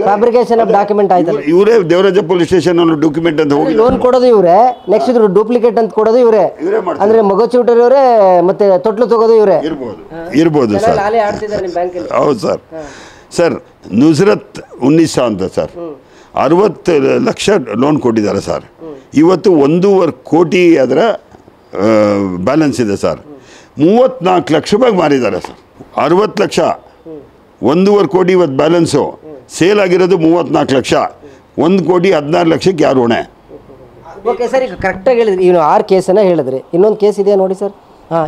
ಫ್ಯಾಬ್ರಿಕೇಶನ್ ಆಫ್ ಡಾಕ್ಯುಮೆಂಟ್ ಆಯ್ತಲ್ಲ. ಇವರೇ ದೇವರಾಜ ಪೊಲೀಸ್ ಸ್ಟೇಷನ್ ಡಾಕ್ಯುಮೆಂಟ್ ಅಂತ ಹೋಗಿ ಲೋನ್ ಕೊಡೋದು ಇವರೇ, ನೆಕ್ಸ್ಟ್ ಇದ್ರು ಡೂಪ್ಲಿಕೇಟ್ ಅಂತ ಕೊಡೋದು ಇವರೇ, ಅಂದ್ರೆ ಮಗಚೂಟರ್ ಇವರೇ, ಮತ್ತೆ ತೊಟ್ಲು ತಗೋದು ಇವರೇ ಇರ್ಬೋದು ಸರ್. ಹೌದು ಸರ್. ಸರ್ ನುಸ್ರತ್ ಉನ್ನಿಸಾ ಅಂತ ಸರ್ 60 ಲಕ್ಷ ಲೋನ್ ಕೊಟ್ಟಿದ್ದಾರೆ ಸರ್. ಇವತ್ತು 1.25 ಕೋಟಿ ಅದರ ಬ್ಯಾಲೆನ್ಸ್ ಇದೆ ಸರ್. 34 ಲಕ್ಷ ರೂಪಾಯಿಗೆ ಮಾರಿದ್ದಾರೆ ಸರ್. 60 ಲಕ್ಷ 1.25 ಕೋಟಿ ಇವತ್ತು ಬ್ಯಾಲೆನ್ಸು, ಸೇಲ್ ಆಗಿರೋದು 34 ಲಕ್ಷ. 1,16,00,000 ಯಾರು ಹೊಣೆ? ಓಕೆ ಸರ್, ಈಗ ಕರೆಕ್ಟಾಗಿ ಹೇಳಿದ್ರಿ. ಇನ್ನು 6 ಕೇಸನ್ನು ಹೇಳಿದ್ರಿ, ಇನ್ನೊಂದು ಕೇಸ್ ಇದೆಯಾ ನೋಡಿ ಸರ್.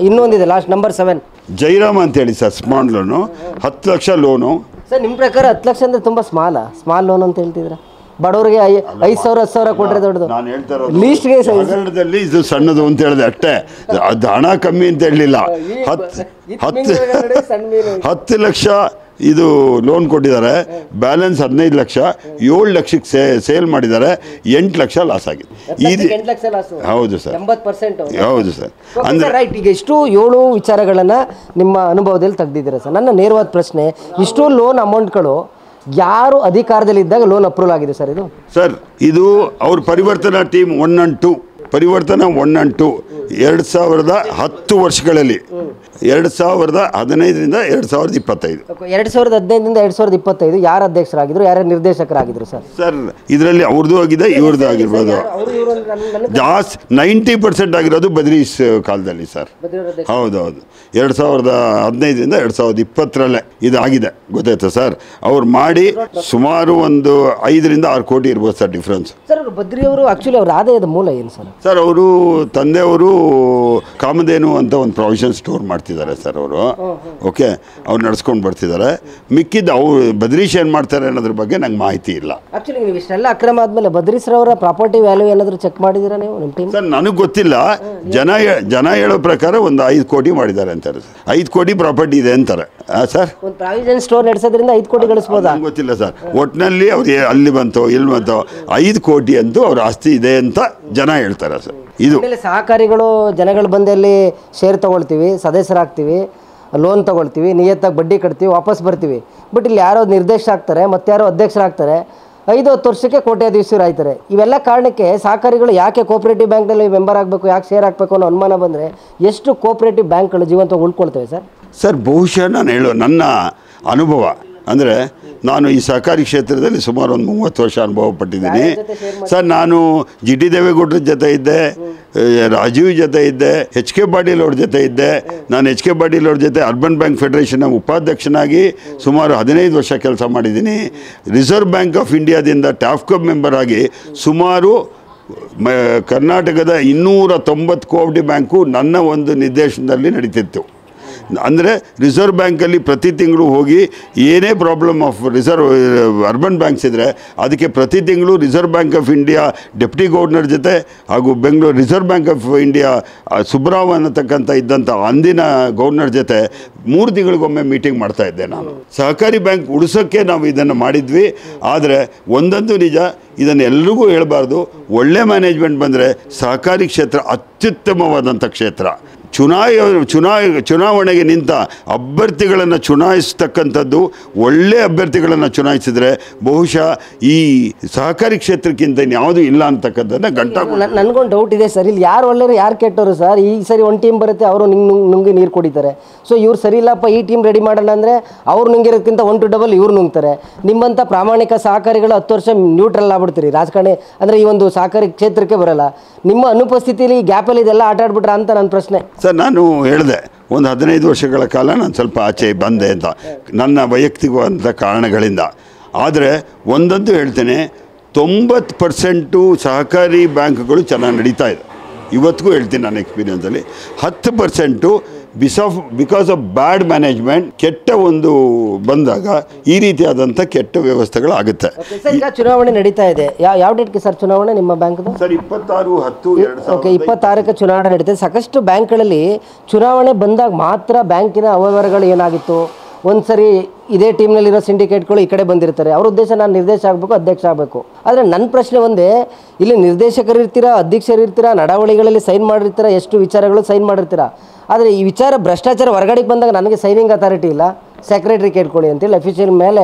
ಇನ್ನೊಂದಿದೆ ಲಾಸ್ಟ್ ನಂಬರ್ 7 ಜೈರಾಮ್ ಅಂತೇಳಿ sir, small loan 10 lakh loan sir. ನಿಮ್ಮ ಪ್ರಕಾರ 10 ಲಕ್ಷ ಅಂದರೆ ತುಂಬ ಸ್ಮಾಲ್ ಲೋನ್ ಅಂತ ಹೇಳ್ತಿದ್ರೆ, ಬಡವರಿಗೆ 5,000 10,000 ಕೊಟ್ಟರೆ ದೊಡ್ಡದು. ನಾನು ಹೇಳ್ತಾ ಇರೋದು ಲೀಸ್ಟ್ಗೆ ಹಗರಣದಲ್ಲಿ ಇದು ಸಣ್ಣದು ಅಂತ ಹೇಳಿದೆ ಅಷ್ಟೇ, ಅದು ಹಣ ಕಮ್ಮಿ ಅಂತ ಹೇಳಲಿಲ್ಲ. 10 ಲಕ್ಷ ಇದು ಲೋನ್ ಕೊಟ್ಟಿದ್ದಾರೆ, ಬ್ಯಾಲೆನ್ಸ್ 15 ಲಕ್ಷ, 7 ಲಕ್ಷಕ್ಕೆ ಸೇಲ್ ಮಾಡಿದ್ದಾರೆ, 8 ಲಕ್ಷ ಲಾಸ್ ಆಗಿದೆ. ಹೌದು ಸರ್, 80%. ಹೌದು ಸರ್. ಅಂದರೆ ರೈಟ್. ಈಗ ಇಷ್ಟು 7 ವಿಚಾರಗಳನ್ನು ನಿಮ್ಮ ಅನುಭವದಲ್ಲಿ ತೆಗೆದಿದ್ದೀರಾ ಸರ್. ನನ್ನ ನೇರವಾದ ಪ್ರಶ್ನೆ, ಇಷ್ಟು ಲೋನ್ ಅಮೌಂಟ್ಗಳು ಯಾರು ಅಧಿಕಾರದಲ್ಲಿದ್ದಾಗ ಲೋನ್ ಅಪ್ರೂವಲ್ ಆಗಿದೆ ಸರ್ ಇದು? ಸರ್ ಇದು ಅವ್ರ ಪರಿವರ್ತನಾ ಟೀಮ್ 1 and 2 ಪರಿವರ್ತನಾ 1 and 2 2010 ವರ್ಷಗಳಲ್ಲಿ 2015ರಿಂದ 2025. 2015ರಿಂದ 2025 ಯಾರು ಅಧ್ಯಕ್ಷರಾಗಿದ್ರು, ಯಾರು ನಿರ್ದೇಶಕರಾಗಿದ್ರು ಸರ್? ಸರ್ ಇದರಲ್ಲಿ ಅವ್ರದ್ದು ಆಗಿದೆ, ಇವ್ರದ್ದು ಆಗಿರ್ಬೋದು. ಜಾಸ್ತಿ 90% ಆಗಿರೋದು ಬದ್ರೀಸ್ ಕಾಲದಲ್ಲಿ ಸರ್. ಹೌದೌದು, 2015ರಿಂದ 2020ರಲ್ಲೇ ಇದಾಗಿದೆ, ಗೊತ್ತಾಯ್ತಾ ಸರ್. ಅವ್ರು ಮಾಡಿ ಸುಮಾರು ಒಂದು 5ರಿಂದ 6 ಕೋಟಿ ಇರ್ಬೋದು ಸರ್ ಡಿಫ್ರೆನ್ಸ್. ಸರ್ ಬದ್ರಿ ಅವರು ಆಕ್ಚುಲಿ ಅವ್ರ ಆದಾಯದ ಮೂಲ ಏನು ಸರ್? ಸರ್ ಅವರು ತಂದೆಯವರು ಕಾಮಧೇನು ಅಂತ ಒಂದು ಪ್ರಾವಿಷನ್ ಸ್ಟೋರ್ ಮಾಡ್ತಿದ್ದಾರೆ ಸರ್ ಅವರು. ಓಕೆ, ಅವ್ರು ನಡ್ಸ್ಕೊಂಡು ಬರ್ತಿದ್ದಾರೆ. ಮಿಕ್ಕಿದ್ದು ಅವ್ರು ಬದ್ರೀಶ್ ಏನು ಮಾಡ್ತಾರೆ ಅನ್ನೋದ್ರ ಬಗ್ಗೆ ನಂಗೆ ಮಾಹಿತಿ ಇಲ್ಲ. ಆಕ್ಚುಲಿ ನೀವು ಇಷ್ಟೆಲ್ಲ ಅಕ್ರಮ ಆದಮೇಲೆ ಬದ್ರೀಶ್ರವರ ಪ್ರಾಪರ್ಟಿ ವ್ಯಾಲ್ಯೂ ಏನಾದರೂ ಚೆಕ್ ಮಾಡಿದ್ದೀರಾ ನೀವು ನಿಮ್ಮ ಟೀಮ್? ಸರ್ ನನಗೆ ಗೊತ್ತಿಲ್ಲ, ಜನ ಹೇಳೋ ಪ್ರಕಾರ ಒಂದು 5 ಕೋಟಿ ಮಾಡಿದ್ದಾರೆ ಅಂತಾರೆ ಸರ್. 5 ಕೋಟಿ ಪ್ರಾಪರ್ಟಿ ಇದೆ ಅಂತಾರೆ ಸರ್. ಒಂದು ಪ್ರಾವಿಷನ್ ಸ್ಟೋರ್ ನಡೆಸೋದ್ರಿಂದ 5 ಕೋಟಿ ಗಳಿಸ್ಬೋದಾ? ಗೊತ್ತಿಲ್ಲ ಸರ್. ಒಟ್ಟಿನಲ್ಲಿ ಅವ್ರು ಅಲ್ಲಿ ಬಂತು ಇಲ್ಲಿ ಬಂತು 5 ಕೋಟಿ ಅಂತೂ ಅವ್ರ ಆಸ್ತಿ ಇದೆ ಅಂತ ಜನ ಹೇಳ್ತಾರೆ ಸರ್. ಇದು ಸಹಕಾರಿಗಳು ಜನಗಳು ಬಂದಲ್ಲಿ ಶೇರ್ ತೊಗೊಳ್ತೀವಿ, ಸದಸ್ಯರಾಗ್ತೀವಿ, ಲೋನ್ ತೊಗೊಳ್ತೀವಿ, ನಿಯತ್ತಾಗಿ ಬಡ್ಡಿ ಕಟ್ತೀವಿ, ವಾಪಸ್ ಬರ್ತೀವಿ. ಬಟ್ ಇಲ್ಲಿ ಯಾರೋ ನಿರ್ದೇಶಕರಾಗ್ತಾರೆ, ಮತ್ತು ಯಾರೋ ಅಧ್ಯಕ್ಷರಾಗ್ತಾರೆ, 5-10 ವರ್ಷಕ್ಕೆ ಕೋಟ್ಯಾಧೀಶರು ಆಯ್ತಾರೆ. ಇವೆಲ್ಲ ಕಾರಣಕ್ಕೆ ಸಹಕಾರಿಗಳು ಯಾಕೆ ಕೋಆಪರೇಟಿವ್ ಬ್ಯಾಂಕ್ನಲ್ಲಿ ಮೆಂಬರ್ ಆಗಬೇಕು, ಯಾಕೆ ಶೇರ್ ಹಾಕಬೇಕು ಅನ್ನೋ ಅನುಮಾನ ಬಂದರೆ ಎಷ್ಟು ಕೋಆಪರೇಟಿವ್ ಬ್ಯಾಂಕ್ಗಳು ಜೀವಂತವಾಗಿ ಉಳ್ಕೊಳ್ತವೆ ಸರ್? ಸರ್ ಬಹುಶಃ ನಾನು ನನ್ನ ಅನುಭವ ಅಂದರೆ ನಾನು ಈ ಸಹಕಾರಿ ಕ್ಷೇತ್ರದಲ್ಲಿ ಸುಮಾರು ಒಂದು 30 ವರ್ಷ ಅನುಭವ ಪಟ್ಟಿದ್ದೀನಿ ಸರ್. ನಾನು ಜಿ ಟಿ ದೇವೇಗೌಡರ ಜೊತೆ ಇದ್ದೆ, ರಾಜೀವ್ ಜೊತೆ ಇದ್ದೆ, ಎಚ್ ಕೆ ಪಾಟೀಲ್ ಅವ್ರ ಜೊತೆ ಇದ್ದೆ. ನಾನು ಎಚ್ ಕೆ ಪಾಟೀಲ್ ಅವ್ರ ಜೊತೆ ಅರ್ಬನ್ ಬ್ಯಾಂಕ್ ಫೆಡರೇಷನ್ನ ಉಪಾಧ್ಯಕ್ಷನಾಗಿ ಸುಮಾರು 15 ವರ್ಷ ಕೆಲಸ ಮಾಡಿದ್ದೀನಿ. ರಿಸರ್ವ್ ಬ್ಯಾಂಕ್ ಆಫ್ ಇಂಡಿಯಾದಿಂದ ಟ್ಯಾಫ್ಕಬ್ ಮೆಂಬರ್ ಆಗಿ ಸುಮಾರು ಕರ್ನಾಟಕದ 290 ಕೋಆಪರೇಟಿವ್ ಬ್ಯಾಂಕು ನನ್ನ ಒಂದು ನಿರ್ದೇಶನದಲ್ಲಿ ನಡೀತಿತ್ತು. ಅಂದರೆ ರಿಸರ್ವ್ ಬ್ಯಾಂಕಲ್ಲಿ ಪ್ರತಿ ತಿಂಗಳು ಹೋಗಿ ಏನೇ ಪ್ರಾಬ್ಲಮ್ ಆಫ್ ಅರ್ಬನ್ ಬ್ಯಾಂಕ್ಸ್ ಇದ್ದರೆ ಅದಕ್ಕೆ ಪ್ರತಿ ತಿಂಗಳು reserve bank of India deputy governor ಜೊತೆ ಹಾಗೂ Bengaluru reserve bank of India Subrao ಅನ್ನತಕ್ಕಂಥ ಇದ್ದಂಥ ಅಂದಿನ ಗವರ್ನರ್ ಜೊತೆ 3 ತಿಂಗಳಿಗೊಮ್ಮೆ ಮೀಟಿಂಗ್ ಮಾಡ್ತಾ ಇದ್ದೆ ನಾನು. ಸಹಕಾರಿ ಬ್ಯಾಂಕ್ ಉಳಿಸೋಕ್ಕೆ ನಾವು ಇದನ್ನು ಮಾಡಿದ್ವಿ. ಆದರೆ ಒಂದಂತೂ ನಿಜ, ಇದನ್ನು ಎಲ್ರಿಗೂ ಹೇಳಬಾರ್ದು, ಒಳ್ಳೆ ಮ್ಯಾನೇಜ್ಮೆಂಟ್ ಬಂದರೆ ಸಹಕಾರಿ ಕ್ಷೇತ್ರ ಅತ್ಯುತ್ತಮವಾದಂಥ ಕ್ಷೇತ್ರ. ಚುನಾವಣೆಗೆ ನಿಂತ ಅಭ್ಯರ್ಥಿಗಳನ್ನು ಚುನಾಯಿಸ್ತಕ್ಕಂಥದ್ದು, ಒಳ್ಳೆಯ ಅಭ್ಯರ್ಥಿಗಳನ್ನು ಚುನಾಯಿಸಿದರೆ ಬಹುಶಃ ಈ ಸಹಕಾರಿ ಕ್ಷೇತ್ರಕ್ಕಿಂತ ಇನ್ಯಾವುದೂ ಇಲ್ಲ ಅಂತಕ್ಕಂಥದ್ದನ್ನ ನನಗೊಂದು ಡೌಟ್ ಇದೆ ಸರ್. ಇಲ್ಲಿ ಯಾರು ಒಳ್ಳೆಯವರು ಯಾರು ಕೆಟ್ಟವರು ಸರ್? ಈ ಸರಿ ಒಂದು ಟೀಮ್ ಬರುತ್ತೆ, ಅವರು ನುಂಗಿ ನೀರು ಕುಡಿತಾರೆ. ಸೊ ಇವ್ರು ಸರಿ ಇಲ್ಲಪ್ಪ, ಈ ಟೀಮ್ ರೆಡಿ ಮಾಡೋಣ ಅಂದರೆ ಅವ್ರು ನುಂಗಿರೋದಕ್ಕಿಂತ 1 to 2 ಇವ್ರು ನುಂಗ್ತಾರೆ. ನಿಮ್ಮಂಥ ಪ್ರಾಮಾಣಿಕ ಸಹಕಾರಿಗಳು 10 ವರ್ಷ ನ್ಯೂಟ್ರಲ್ ಆಗ್ಬಿಡ್ತೀರಿ. ರಾಜಕಾರಣಿ ಅಂದರೆ ಈ ಒಂದು ಸಹಕಾರಿ ಕ್ಷೇತ್ರಕ್ಕೆ ಬರಲ್ಲ. ನಿಮ್ಮ ಅನುಪಸ್ಥಿತಿಯಲ್ಲಿ ಗ್ಯಾಪಲ್ಲಿ ಇದೆಲ್ಲ ಆಟ ಆಡ್ಬಿಟ್ರ ಅಂತ ನನ್ನ ಪ್ರಶ್ನೆ ಸರ್. ನಾನು ಹೇಳಿದೆ, ಒಂದು 15 ವರ್ಷಗಳ ಕಾಲ ನಾನು ಸ್ವಲ್ಪ ಆಚೆ ಬಂದೆ ಅಂತ ನನ್ನ ವೈಯಕ್ತಿಕವಾದಂಥ ಕಾರಣಗಳಿಂದ. ಆದರೆ ಒಂದಂತೂ ಹೇಳ್ತೇನೆ, 90% ಸಹಕಾರಿ ಬ್ಯಾಂಕ್ಗಳು ಚೆನ್ನಾಗಿ ನಡೀತಾ ಇದೆ. ಇವತ್ತಿಗೂ ಹೇಳ್ತೀನಿ ನನ್ನ ಎಕ್ಸ್ಪೀರಿಯನ್ಸಲ್ಲಿ. 10% ಬಿಕಾಸ್ ಆಫ್ ಬ್ಯಾಡ್ ಮ್ಯಾನೇಜ್ಮೆಂಟ್, ಕೆಟ್ಟ ಒಂದು ಬಂದಾಗ ಈ ರೀತಿಯಾದಂಥ ಕೆಟ್ಟ ವ್ಯವಸ್ಥೆಗಳಾಗುತ್ತೆ. ಈಗ ಚುನಾವಣೆ ನಡೀತಾ ಇದೆ. ಯಾವ ಡೇಟ್ಗೆ ಸರ್ ಚುನಾವಣೆ ನಿಮ್ಮ ಬ್ಯಾಂಕ್ದು? ಸರ್ 26/10/2000. ಓಕೆ, 26ಕ್ಕೆ ಚುನಾವಣೆ ನಡೀತದೆ. ಸಾಕಷ್ಟು ಬ್ಯಾಂಕ್ಗಳಲ್ಲಿ ಚುನಾವಣೆ ಬಂದಾಗ ಮಾತ್ರ ಬ್ಯಾಂಕಿನ ಅವ್ಯವಹಾರಗಳು ಏನಾಗಿತ್ತು, ಒಂದು ಸರಿ ಇದೇ ಟೀಮ್ನಲ್ಲಿರೋ ಸಿಂಡಿಕೇಟ್ಗಳು ಈ ಕಡೆ ಬಂದಿರ್ತಾರೆ. ಅವ್ರ ಉದ್ದೇಶ ನಾನು ನಿರ್ದೇಶಕ ಆಗಬೇಕು, ಅಧ್ಯಕ್ಷ ಆಗಬೇಕು. ಆದರೆ ನನ್ನ ಪ್ರಶ್ನೆ ಒಂದೇ, ಇಲ್ಲಿ ನಿರ್ದೇಶಕರು ಇರ್ತೀರಾ, ಅಧ್ಯಕ್ಷರು ಇರ್ತೀರಾ, ನಡಾವಳಿಗಳಲ್ಲಿ ಸೈನ್ ಮಾಡಿರ್ತೀರಾ, ಎಷ್ಟು ವಿಚಾರಗಳು ಸೈನ್ ಮಾಡಿರ್ತೀರಾ. ಆದರೆ ಈ ವಿಚಾರ ಭ್ರಷ್ಟಾಚಾರ ಹೊರಗಡೆಗೆ ಬಂದಾಗ ನನಗೆ ಸೈನಿಂಗ್ ಅಥಾರಿಟಿ ಇಲ್ಲ, ಸೆಕ್ರೆಟರಿ ಕೇಳ್ಕೊಳ್ಳಿ ಅಂತೇಳಿ ಅಫಿಷಿಯಲ್ ಮೇಲೆ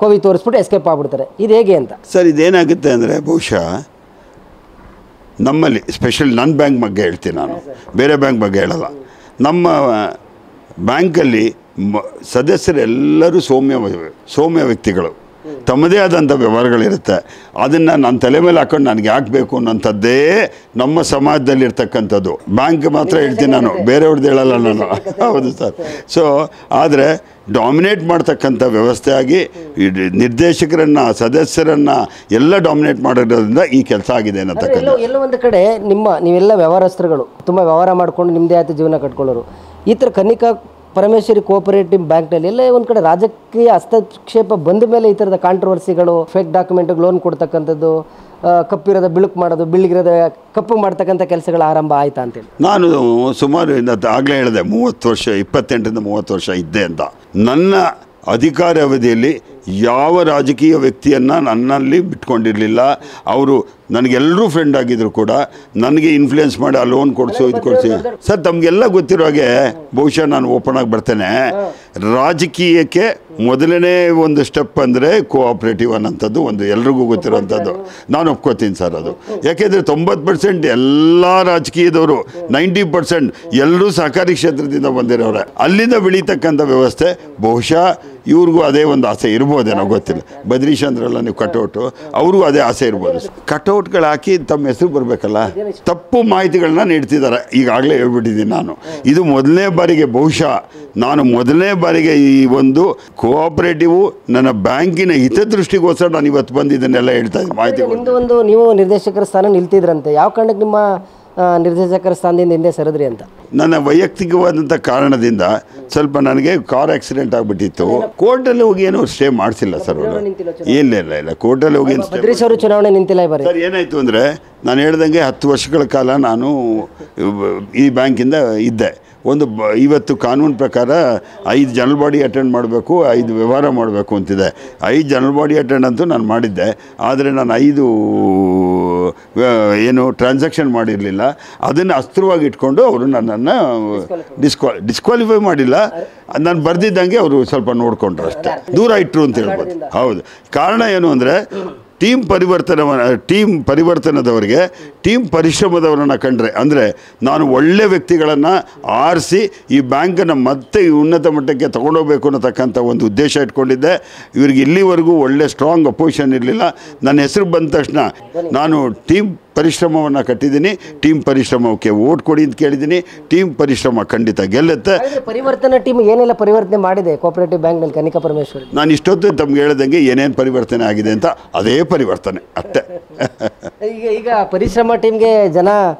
ಕೋವಿ ತೋರಿಸ್ಬಿಟ್ಟು ಎಸ್ಕೇಪ್ ಆಗ್ಬಿಡ್ತಾರೆ. ಇದು ಹೇಗೆ ಅಂತ ಸರ್? ಇದೇನಾಗುತ್ತೆ ಅಂದರೆ ಬಹುಶಃ ನಮ್ಮಲ್ಲಿ ಸ್ಪೆಷಲ್ ನನ್ನ ಬ್ಯಾಂಕ್ ಬಗ್ಗೆ ಹೇಳ್ತೀನಿ ನಾನು, ಬೇರೆ ಬ್ಯಾಂಕ್ ಬಗ್ಗೆ ಹೇಳಲ್ಲ. ನಮ್ಮ ಬ್ಯಾಂಕಲ್ಲಿ ಸದಸ್ಯರೆಲ್ಲರೂ ಸೌಮ್ಯ ವ್ಯಕ್ತಿಗಳು, ತಮ್ಮದೇ ಆದಂಥ ವ್ಯವಹಾರಗಳಿರುತ್ತೆ. ಅದನ್ನು ನನ್ನ ತಲೆ ಮೇಲೆ ಹಾಕೊಂಡು ನನಗೆ ಯಾಕೆ ಬೇಕು ಅನ್ನೋಂಥದ್ದೇ ನಮ್ಮ ಸಮಾಜದಲ್ಲಿರ್ತಕ್ಕಂಥದ್ದು. ಬ್ಯಾಂಕ್ ಮಾತ್ರ ಹೇಳ್ತೀನಿ ನಾನು, ಬೇರೆಯವ್ರದ್ದು ಹೇಳಲ್ಲ ನಾನು. ಹೌದು ಸರ್. ಸೊ ಆದರೆ ಡಾಮಿನೇಟ್ ಮಾಡ್ತಕ್ಕಂಥ ವ್ಯವಸ್ಥೆ ಆಗಿ ನಿರ್ದೇಶಕರನ್ನು, ಸದಸ್ಯರನ್ನು ಎಲ್ಲ ಡಾಮಿನೇಟ್ ಮಾಡೋದ್ರಿಂದ ಈ ಕೆಲಸ ಆಗಿದೆ ಅನ್ನತಕ್ಕಂಥ. ಎಲ್ಲೋ ಒಂದು ಕಡೆ ನೀವೆಲ್ಲ ವ್ಯವಹಾರಸ್ಥರುಗಳು ತುಂಬ ವ್ಯವಹಾರ ಮಾಡಿಕೊಂಡು ನಿಮ್ಮದೇ ಆದ ಜೀವನ ಕಟ್ಕೊಳ್ಳೋರು. ಈ ಥರ ಕನ್ನಿಕಾ ಪರಮೇಶ್ವರಿ ಕೋಆಪರೇಟಿವ್ ಬ್ಯಾಂಕ್ನಲ್ಲಿ ಎಲ್ಲ ಒಂದು ಕಡೆ ರಾಜಕೀಯ ಹಸ್ತಕ್ಷೇಪ ಬಂದ ಮೇಲೆ ಈ ಥರದ ಕಾಂಟ್ರವರ್ಸಿಗಳು, ಫೇಕ್ ಡಾಕ್ಯುಮೆಂಟ್ಗೆ ಲೋನ್ ಕೊಡ್ತಕ್ಕಂಥದ್ದು, ಕಪ್ಪಿರೋದ ಬಿಳುಕು ಮಾಡೋದು, ಬಿಳಿಗಿರೋದ ಕಪ್ಪು ಮಾಡ್ತಕ್ಕಂಥ ಕೆಲಸಗಳ ಆರಂಭ ಆಯ್ತಾ ಅಂತೇಳಿ ನಾನು ಸುಮಾರು ಆಗಲೇ ಹೇಳಿದೆ, 28ರಿಂದ 30 ವರ್ಷ ಇದ್ದೆ ಅಂತ. ನನ್ನ ಅಧಿಕಾರ ಅವಧಿಯಲ್ಲಿ ಯಾವ ರಾಜಕೀಯ ವ್ಯಕ್ತಿಯನ್ನು ನನ್ನಲ್ಲಿ ಬಿಟ್ಕೊಂಡಿರಲಿಲ್ಲ. ಅವರು ನನಗೆಲ್ಲರೂ ಫ್ರೆಂಡ್ ಆಗಿದ್ರು ಕೂಡ ನನಗೆ ಇನ್ಫ್ಲೂಯೆನ್ಸ್ ಮಾಡಿ ಆ ಲೋನ್ ಕೊಡಿಸು, ಇದು ಕೊಡಿಸಿ. ಸರ್, ತಮಗೆಲ್ಲ ಗೊತ್ತಿರೋ ಹಾಗೆ ಬಹುಶಃ ನಾನು ಓಪನ್ ಆಗಿ ಬರ್ತೇನೆ, ರಾಜಕೀಯಕ್ಕೆ ಮೊದಲನೇ ಒಂದು ಸ್ಟೆಪ್ ಅಂದರೆ ಕೋಆಪ್ರೇಟಿವ್ ಅನ್ನೋಂಥದ್ದು ಒಂದು ಎಲ್ರಿಗೂ ಗೊತ್ತಿರೋವಂಥದ್ದು. ನಾನು ಒಪ್ಕೋತೀನಿ ಸರ್ ಅದು. ಯಾಕೆಂದರೆ 90% ಎಲ್ಲ ರಾಜಕೀಯದವರು, 90% ಎಲ್ಲರೂ ಸಹಕಾರಿ ಕ್ಷೇತ್ರದಿಂದ ಬಂದಿರೋರೆ. ಅಲ್ಲಿಂದ ಬೆಳೀತಕ್ಕಂಥ ವ್ಯವಸ್ಥೆ ಬಹುಶಃ ಇವ್ರಿಗೂ ಅದೇ ಒಂದು ಆಸೆ ಇರ್ಬೋದೇನೋ, ಗೊತ್ತಿಲ್ಲ. ಬದ್ರೀಶ್ ಅಂದ್ರಲ್ಲ ನೀವು, ಕಟೌಟು, ಅವ್ರಿಗೂ ಅದೇ ಆಸೆ ಇರ್ಬೋದು. ಕಟೌಟ್ಗಳು ಹಾಕಿ ತಮ್ಮ ಹೆಸರು ಬರಬೇಕಲ್ಲ, ತಪ್ಪು ಮಾಹಿತಿಗಳನ್ನ ನೀಡ್ತಿದ್ದಾರೆ. ಈಗಾಗಲೇ ಹೇಳ್ಬಿಟ್ಟಿದ್ದೀನಿ ನಾನು. ಇದು ಮೊದಲನೇ ಬಾರಿಗೆ, ಬಹುಶಃ ನಾನು ಮೊದಲನೇ ಬಾರಿಗೆ ಈ ಒಂದು ಕೋಆಪರೇಟಿವ್ ನನ್ನ ಬ್ಯಾಂಕಿನ ಹಿತದೃಷ್ಟಿಗೋಸ್ಕರ ನಾನು ಇವತ್ತು ಬಂದಿದ್ದನ್ನೆಲ್ಲ ಹೇಳ್ತಾ ಇದ್ದೀನಿ ಮಾಹಿತಿ. ನೀವು ನಿರ್ದೇಶಕರ ಸ್ಥಾನ ನಿಲ್ತಿದ್ರಂತೆ, ಯಾವ ಕಾರಣಕ್ಕೆ ನಿಮ್ಮ ನಿರ್ದೇಶಕರ ಸ್ಥಾನದಿಂದ ಹಿಂದೆ ಸರಿದ್ರಿ ಅಂತ? ನನ್ನ ವೈಯಕ್ತಿಕವಾದಂಥ ಕಾರಣದಿಂದ ಸ್ವಲ್ಪ ನನಗೆ ಕಾರ್ ಆಕ್ಸಿಡೆಂಟ್ ಆಗಿಬಿಟ್ಟಿತ್ತು. ಕೋರ್ಟಲ್ಲಿ ಹೋಗಿ ಏನೋ ಸ್ಟೇ ಮಾಡಿಸಿಲ್ಲ ಸರ್ ಅವರು. ಇಲ್ಲ ಕೋರ್ಟಲ್ಲಿ ಹೋಗಿ ಬದ್ರೀಶ್ ಅವರು ಚುನಾವಣೆ ನಿಂತಿಲ್ಲ ಸರ್. ಏನಾಯಿತು ಅಂದರೆ, ನಾನು ಹೇಳ್ದಂಗೆ 10 ವರ್ಷಗಳ ಕಾಲ ನಾನು ಈ ಬ್ಯಾಂಕಿಂದ ಇದ್ದೆ. ಇವತ್ತು ಕಾನೂನು ಪ್ರಕಾರ 5 ಜನರಲ್ ಬಾಡಿ ಅಟೆಂಡ್ ಮಾಡಬೇಕು, 5 ವ್ಯವಹಾರ ಮಾಡಬೇಕು ಅಂತಿದೆ. 5 ಜನರಲ್ ಬಾಡಿ ಅಟೆಂಡ್ ಅಂತೂ ನಾನು ಮಾಡಿದ್ದೆ. ಆದರೆ ನಾನು 5 ಏನು ಟ್ರಾನ್ಸಾಕ್ಷನ್ ಮಾಡಿರಲಿಲ್ಲ. ಅದನ್ನು ಅಸ್ತ್ರವಾಗಿ ಇಟ್ಕೊಂಡು ಅವರು ನನ್ನನ್ನು ಡಿಸ್ಕ್ವಾಲಿಫೈ ಮಾಡಿಲ್ಲ. ನಾನು ಬರ್ದಿದ್ದಂಗೆ ಅವರು ಸ್ವಲ್ಪ ನೋಡಿಕೊಂಡ್ರು ಅಷ್ಟೇ, ದೂರ ಇಟ್ಟರು ಅಂತ ಹೇಳ್ಬೋದು. ಹೌದು. ಕಾರಣ ಏನು ಅಂದರೆ, ಟೀಮ್ ಪರಿವರ್ತನದವರಿಗೆ ಟೀಮ್ ಪರಿಶ್ರಮದವರನ್ನು ಕಂಡ್ರೆ, ಅಂದರೆ ನಾನು ಒಳ್ಳೆ ವ್ಯಕ್ತಿಗಳನ್ನು ಆರಿಸಿ ಈ ಬ್ಯಾಂಕನ್ನು ಮತ್ತೆ ಉನ್ನತ ಮಟ್ಟಕ್ಕೆ ತೊಗೊಂಡೋಗ್ಬೇಕು ಅನ್ನತಕ್ಕಂಥ ಒಂದು ಉದ್ದೇಶ ಇಟ್ಕೊಂಡಿದ್ದೆ. ಇವರಿಗೆ ಇಲ್ಲಿವರೆಗೂ ಒಳ್ಳೆ ಸ್ಟ್ರಾಂಗ್ ಅಪೋಸಿಷನ್ ಇರಲಿಲ್ಲ. ನನ್ನ ಹೆಸರು ಬಂದ ತಕ್ಷಣ ನಾನು ಟೀಮ್ ಪರಿಶ್ರಮವನ್ನು ಕಟ್ಟಿದ್ದೀನಿ. ಟೀಮ್ ಪರಿಶ್ರಮಕ್ಕೆ ಓಟ್ ಕೊಡಿ ಅಂತ ಕೇಳಿದ್ದೀನಿ. ಟೀಮ್ ಪರಿಶ್ರಮ ಖಂಡಿತ ಗೆಲ್ಲುತ್ತೆ. ಪರಿವರ್ತನಾ ಟೀಮ್ ಏನೆಲ್ಲ ಪರಿವರ್ತನೆ ಮಾಡಿದೆ ಕೋಆಪರೇಟಿವ್ ಬ್ಯಾಂಕ್ನಲ್ಲಿ ಕನಿಕಾ ಪರಮೇಶ್ವರಿ? ನಾನು ಇಷ್ಟೊತ್ತು ತಮ್ಗೆ ಹೇಳ್ದಂಗೆ ಏನೇನು ಪರಿವರ್ತನೆ ಆಗಿದೆ ಅಂತ ಅದೇ ಪರಿವರ್ತನೆ ಅಷ್ಟೇ. ಈಗ ಪರಿಶ್ರಮ ಟೀಮ್ಗೆ ಜನ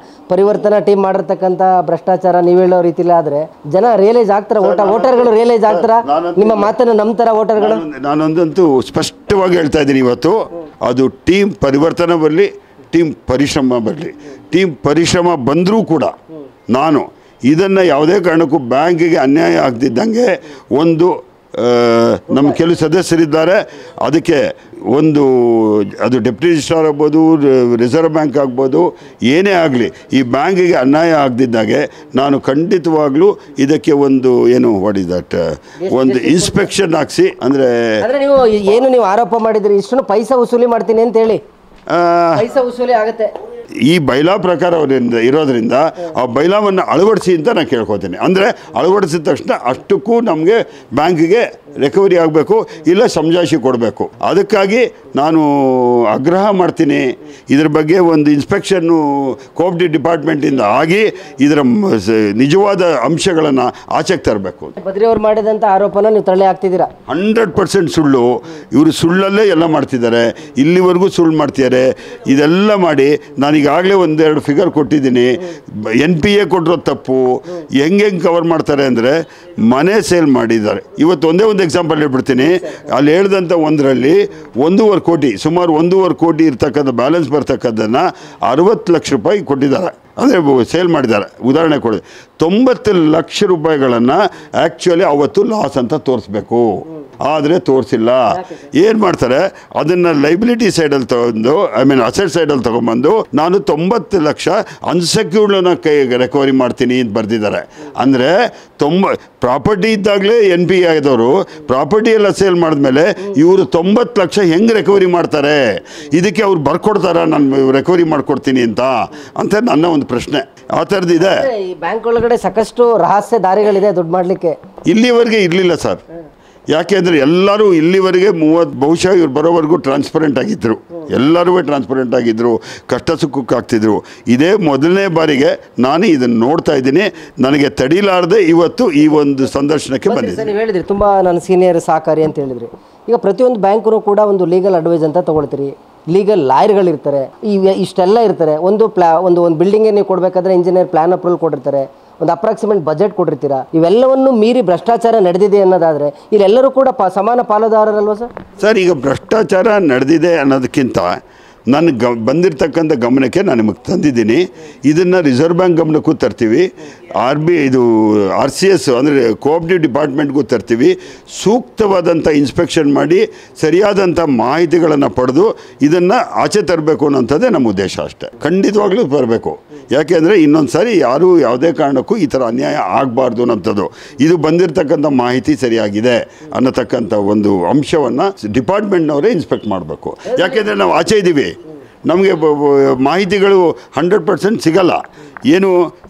ಪರಿವರ್ತನಾ ಟೀಮ್ ಮಾಡಿರ್ತಕ್ಕಂಥ ಭ್ರಷ್ಟಾಚಾರ ನೀವು ಹೇಳೋ ರೀತಿಲಿ ಆದರೆ ಜನ ರಿಯಲೈಸ್ ಆಗ್ತಾರೆ, ವೋಟರ್ಗಳು ರಿಯಲೈಸ್ ಆಗ್ತಾರ? ನಿಮ್ಮ ಮಾತನ್ನು ನಂಬ್ತಾರ ವೋಟರ್ಗಳು? ನಾನೊಂದಂತೂ ಸ್ಪಷ್ಟವಾಗಿ ಹೇಳ್ತಾ ಇದ್ದೀನಿ ಇವತ್ತು, ಅದು ಟೀಮ್ ಪರಿವರ್ತನೆ ಬರಲಿ, ಟೀಮ್ ಪರಿಶ್ರಮ ಬರಲಿ. ಟೀಮ್ ಪರಿಶ್ರಮ ಬಂದರೂ ಕೂಡ ನಾನು ಇದನ್ನು ಯಾವುದೇ ಕಾರಣಕ್ಕೂ ಬ್ಯಾಂಕಿಗೆ ಅನ್ಯಾಯ ಆಗದಿದ್ದಂಗೆ ಒಂದು ನಮ್ಮ ಕೆಲವು ಸದಸ್ಯರಿದ್ದಾರೆ, ಅದಕ್ಕೆ ಒಂದು ಅದು ಡೆಪ್ಟಿ ರಿಜಿಸ್ಟ್ರಾರ್ ಆಗ್ಬೋದು, ರಿಸರ್ವ್ ಬ್ಯಾಂಕ್ ಆಗ್ಬೋದು, ಏನೇ ಆಗಲಿ ಈ ಬ್ಯಾಂಕಿಗೆ ಅನ್ಯಾಯ ಆಗದಿದ್ದಾಗೆ ನಾನು ಖಂಡಿತವಾಗ್ಲೂ ಇದಕ್ಕೆ ಒಂದು ಏನು ವಾಟ್ ಇಸ್ ದಟ್ ಒಂದು ಇನ್ಸ್ಪೆಕ್ಷನ್ ಹಾಕ್ಸಿ. ಅಂದರೆ ನೀವು ಆರೋಪ ಮಾಡಿದ್ರಿ ಇಷ್ಟು ಪೈಸಾ ವಸೂಲಿ ಮಾಡ್ತೀನಿ ಅಂತ ಹೇಳಿ, ಪೈಸಾ ವಸೂಲಿ ಆಗುತ್ತೆ ಈ ಬೈಲಾ ಪ್ರಕಾರ ಇರೋದ್ರಿಂದ ಆ ಬೈಲಾವನ್ನು ಅಳವಡಿಸಿ ಅಂತ ನಾನು ಕೇಳ್ಕೊತೀನಿ. ಅಂದರೆ ಅಳವಡಿಸಿದ ತಕ್ಷಣ ಅಷ್ಟಕ್ಕೂ ನಮಗೆ ಬ್ಯಾಂಕಿಗೆ ರಿಕವರಿ ಆಗಬೇಕು, ಇಲ್ಲ ಸಮಜಾಯಿಷಿ ಕೊಡಬೇಕು. ಅದಕ್ಕಾಗಿ ನಾನು ಆಗ್ರಹ ಮಾಡ್ತೀನಿ, ಇದ್ರ ಬಗ್ಗೆ ಒಂದು ಇನ್ಸ್ಪೆಕ್ಷನ್ನು ಕೋಆಪರೇಟಿವ್ ಡಿಪಾರ್ಟ್ಮೆಂಟಿಂದ ಆಗಿ ಇದರ ನಿಜವಾದ ಅಂಶಗಳನ್ನು ಆಚೆಗೆ ತರಬೇಕು. ಬದ್ರಿಯವರು ಮಾಡಿದಂಥ ಆರೋಪನ ನೀವು ತಳ್ಳಿ ಹಾಕ್ತಿದ್ದೀರಾ? 100% ಸುಳ್ಳು. ಇವರು ಸುಳ್ಳಲ್ಲೇ ಎಲ್ಲ ಮಾಡ್ತಿದ್ದಾರೆ, ಇಲ್ಲಿವರೆಗೂ ಸುಳ್ಳು ಮಾಡ್ತಿದ್ದಾರೆ. ಇದೆಲ್ಲ ಮಾಡಿ ನಾನೀಗಾಗಲೇ ಒಂದೆರಡು ಫಿಗರ್ ಕೊಟ್ಟಿದ್ದೀನಿ. NPA ಕೊಟ್ಟಿರೋ ತಪ್ಪು ಹೆಂಗೆ ಕವರ್ ಮಾಡ್ತಾರೆ ಅಂದರೆ ಮನೆ ಸೇಲ್ ಮಾಡಿದ್ದಾರೆ. ಇವತ್ತು ಒಂದೇ ಒಂದು ಎಕ್ಸಾಂಪಲ್ ಹೇಳ್ಬಿಡ್ತೀನಿ. ಅಲ್ಲಿ ಹೇಳ್ದಂಥ ಒಂದರಲ್ಲಿ 1.5 ಕೋಟಿ, ಸುಮಾರು 1.5 ಕೋಟಿ ಇರ್ತಕ್ಕಂಥ ಬ್ಯಾಲೆನ್ಸ್ ಬರ್ತಕ್ಕಂಥದ್ದನ್ನು 60 ಲಕ್ಷ ರೂಪಾಯಿ ಕೊಟ್ಟಿದ್ದಾರೆ, ಅಂದರೆ ಸೇಲ್ ಮಾಡಿದ್ದಾರೆ. ಉದಾಹರಣೆ ಕೊಡಿ, 90 ಲಕ್ಷ ರೂಪಾಯಿಗಳನ್ನು ಆ್ಯಕ್ಚುಲಿ ಅವತ್ತು ಲಾಸ್ ಅಂತ ತೋರಿಸ್ಬೇಕು, ಆದರೆ ತೋರಿಸಿಲ್ಲ. ಏನು ಮಾಡ್ತಾರೆ, ಅದನ್ನು ಲೈಬಿಲಿಟಿ ಸೈಡಲ್ಲಿ ತಗೊಂಡು ಅಸೆಟ್ ಸೈಡಲ್ಲಿ ತೊಗೊಂಬಂದು ನಾನು 90 ಲಕ್ಷ ಅನ್ಸೆಕ್ಯೂರ್ಡ್ನ ರಿಕವರಿ ಮಾಡ್ತೀನಿ ಅಂತ ಬರೆದಿದ್ದಾರೆ. ಅಂದರೆ ಪ್ರಾಪರ್ಟಿ ಇದ್ದಾಗಲೇ NPA ಆಗಿದವರು ಪ್ರಾಪರ್ಟಿ ಎಲ್ಲ ಸೇಲ್ ಮಾಡಿದ್ಮೇಲೆ ಇವರು 90 ಲಕ್ಷ ಹೆಂಗೆ ರಿಕವರಿ ಮಾಡ್ತಾರೆ? ಇದಕ್ಕೆ ಅವ್ರು ಬರ್ಕೊಡ್ತಾರ ನಾನು ರಿಕವರಿ ಮಾಡ್ಕೊಡ್ತೀನಿ ಅಂತ ನನ್ನ ಒಂದು ಪ್ರಶ್ನೆ. ಆ ಥರದ್ದಿದೆ. ಈ ಬ್ಯಾಂಕ್ ಒಳಗಡೆ ಸಾಕಷ್ಟು ರಹಸ್ಯ ದಾರಿಗಳಿದೆ ದುಡ್ಡು ಮಾಡಲಿಕ್ಕೆ. ಇಲ್ಲಿವರೆಗೆ ಇರಲಿಲ್ಲ ಸರ್. ಯಾಕೆಂದರೆ ಎಲ್ಲರೂ ಇಲ್ಲಿವರೆಗೆ ಬಹುಶಃ ಇವ್ರು ಬರೋವರೆಗೂ ಟ್ರಾನ್ಸ್ಪರೆಂಟ್ ಆಗಿದ್ದರು, ಎಲ್ಲರೂ ಟ್ರಾನ್ಸ್ಪರೆಂಟ್ ಆಗಿದ್ದರು, ಕಷ್ಟ ಸುಖಕ್ಕೆ ಆಗ್ತಿದ್ರು. ಇದೇ ಮೊದಲನೇ ಬಾರಿಗೆ ನಾನು ಇದನ್ನು ನೋಡ್ತಾ ಇದ್ದೀನಿ. ನನಗೆ ತಡಿಲಾರದೆ ಇವತ್ತು ಈ ಒಂದು ಸಂದರ್ಶನಕ್ಕೆ ಬಂದಿದ್ದೀನಿ. ನೀವು ಹೇಳಿದ್ರಿ ತುಂಬ ನನ್ನ ಸೀನಿಯರ್ ಸಹಕಾರಿ ಅಂತ ಹೇಳಿದ್ರಿ. ಈಗ ಪ್ರತಿಯೊಂದು ಬ್ಯಾಂಕು ಕೂಡ ಒಂದು ಲೀಗಲ್ ಅಡ್ವೈಸ್ ಅಂತ ತೊಗೊಳ್ತೀರಿ, ಲೀಗಲ್ ಲಾಯರ್ಗಳಿರ್ತಾರೆ, ಇಷ್ಟೆಲ್ಲ ಇರ್ತಾರೆ. ಒಂದು ಬಿಲ್ಡಿಂಗ್ಗೆ ನೀವು ಕೊಡಬೇಕಾದ್ರೆ ಇಂಜಿನಿಯರ್ ಪ್ಲಾನ್ ಅಪ್ರೂವಲ್ ಕೊಟ್ಟಿರ್ತಾರೆ, ಒಂದು ಅಪ್ರಾಕ್ಸಿಮೇಟ್ ಬಜೆಟ್ ಕೊಟ್ಟಿರ್ತೀರಾ. ಇವೆಲ್ಲವನ್ನು ಮೀರಿ ಭ್ರಷ್ಟಾಚಾರ ನಡೆದಿದೆ ಅನ್ನೋದಾದರೆ ಇಲ್ಲೆಲ್ಲರೂ ಕೂಡ ಸಮಾನ ಪಾಲುದಾರರಲ್ವ ಸರ್? ಸರ್, ಈಗ ಭ್ರಷ್ಟಾಚಾರ ನಡೆದಿದೆ ಅನ್ನೋದಕ್ಕಿಂತ ನನ್ನ ಬಂದಿರತಕ್ಕಂಥ ಗಮನಕ್ಕೆ ನಾನು ನಿಮಗೆ ತಂದಿದ್ದೀನಿ. ಇದನ್ನು ರಿಸರ್ವ್ ಬ್ಯಾಂಕ್ ಗಮನಕ್ಕೂ ತರ್ತೀವಿ, ಇದು RCS ಅಂದರೆ ಕೋಆಪರೇಟಿವ್ ಡಿಪಾರ್ಟ್ಮೆಂಟ್ಗೂ ತರ್ತೀವಿ. ಸೂಕ್ತವಾದಂಥ ಇನ್ಸ್ಪೆಕ್ಷನ್ ಮಾಡಿ ಸರಿಯಾದಂಥ ಮಾಹಿತಿಗಳನ್ನು ಪಡೆದು ಇದನ್ನು ಆಚೆ ತರಬೇಕು ಅನ್ನೋಂಥದ್ದೇ ನಮ್ಮ ಉದ್ದೇಶ ಅಷ್ಟೇ. ಖಂಡಿತವಾಗ್ಲೂ ಬರಬೇಕು. ಯಾಕೆಂದರೆ ಇನ್ನೊಂದು ಸಾರಿ ಯಾರೂ ಯಾವುದೇ ಕಾರಣಕ್ಕೂ ಈ ಥರ ಅನ್ಯಾಯ ಆಗಬಾರ್ದು ಅನ್ನೋಂಥದ್ದು. ಇದು ಬಂದಿರತಕ್ಕಂಥ ಮಾಹಿತಿ ಸರಿಯಾಗಿದೆ ಅನ್ನತಕ್ಕಂಥ ಒಂದು ಅಂಶವನ್ನು ಡಿಪಾರ್ಟ್ಮೆಂಟ್ನವರೇ ಇನ್ಸ್ಪೆಕ್ಟ್ ಮಾಡಬೇಕು. ಯಾಕೆಂದರೆ ನಾವು ಆಚೆ ಇದ್ದೀವಿ, ನಮಗೆ ಮಾಹಿತಿಗಳು 100% ಸಿಗಲ್ಲ. ಏನು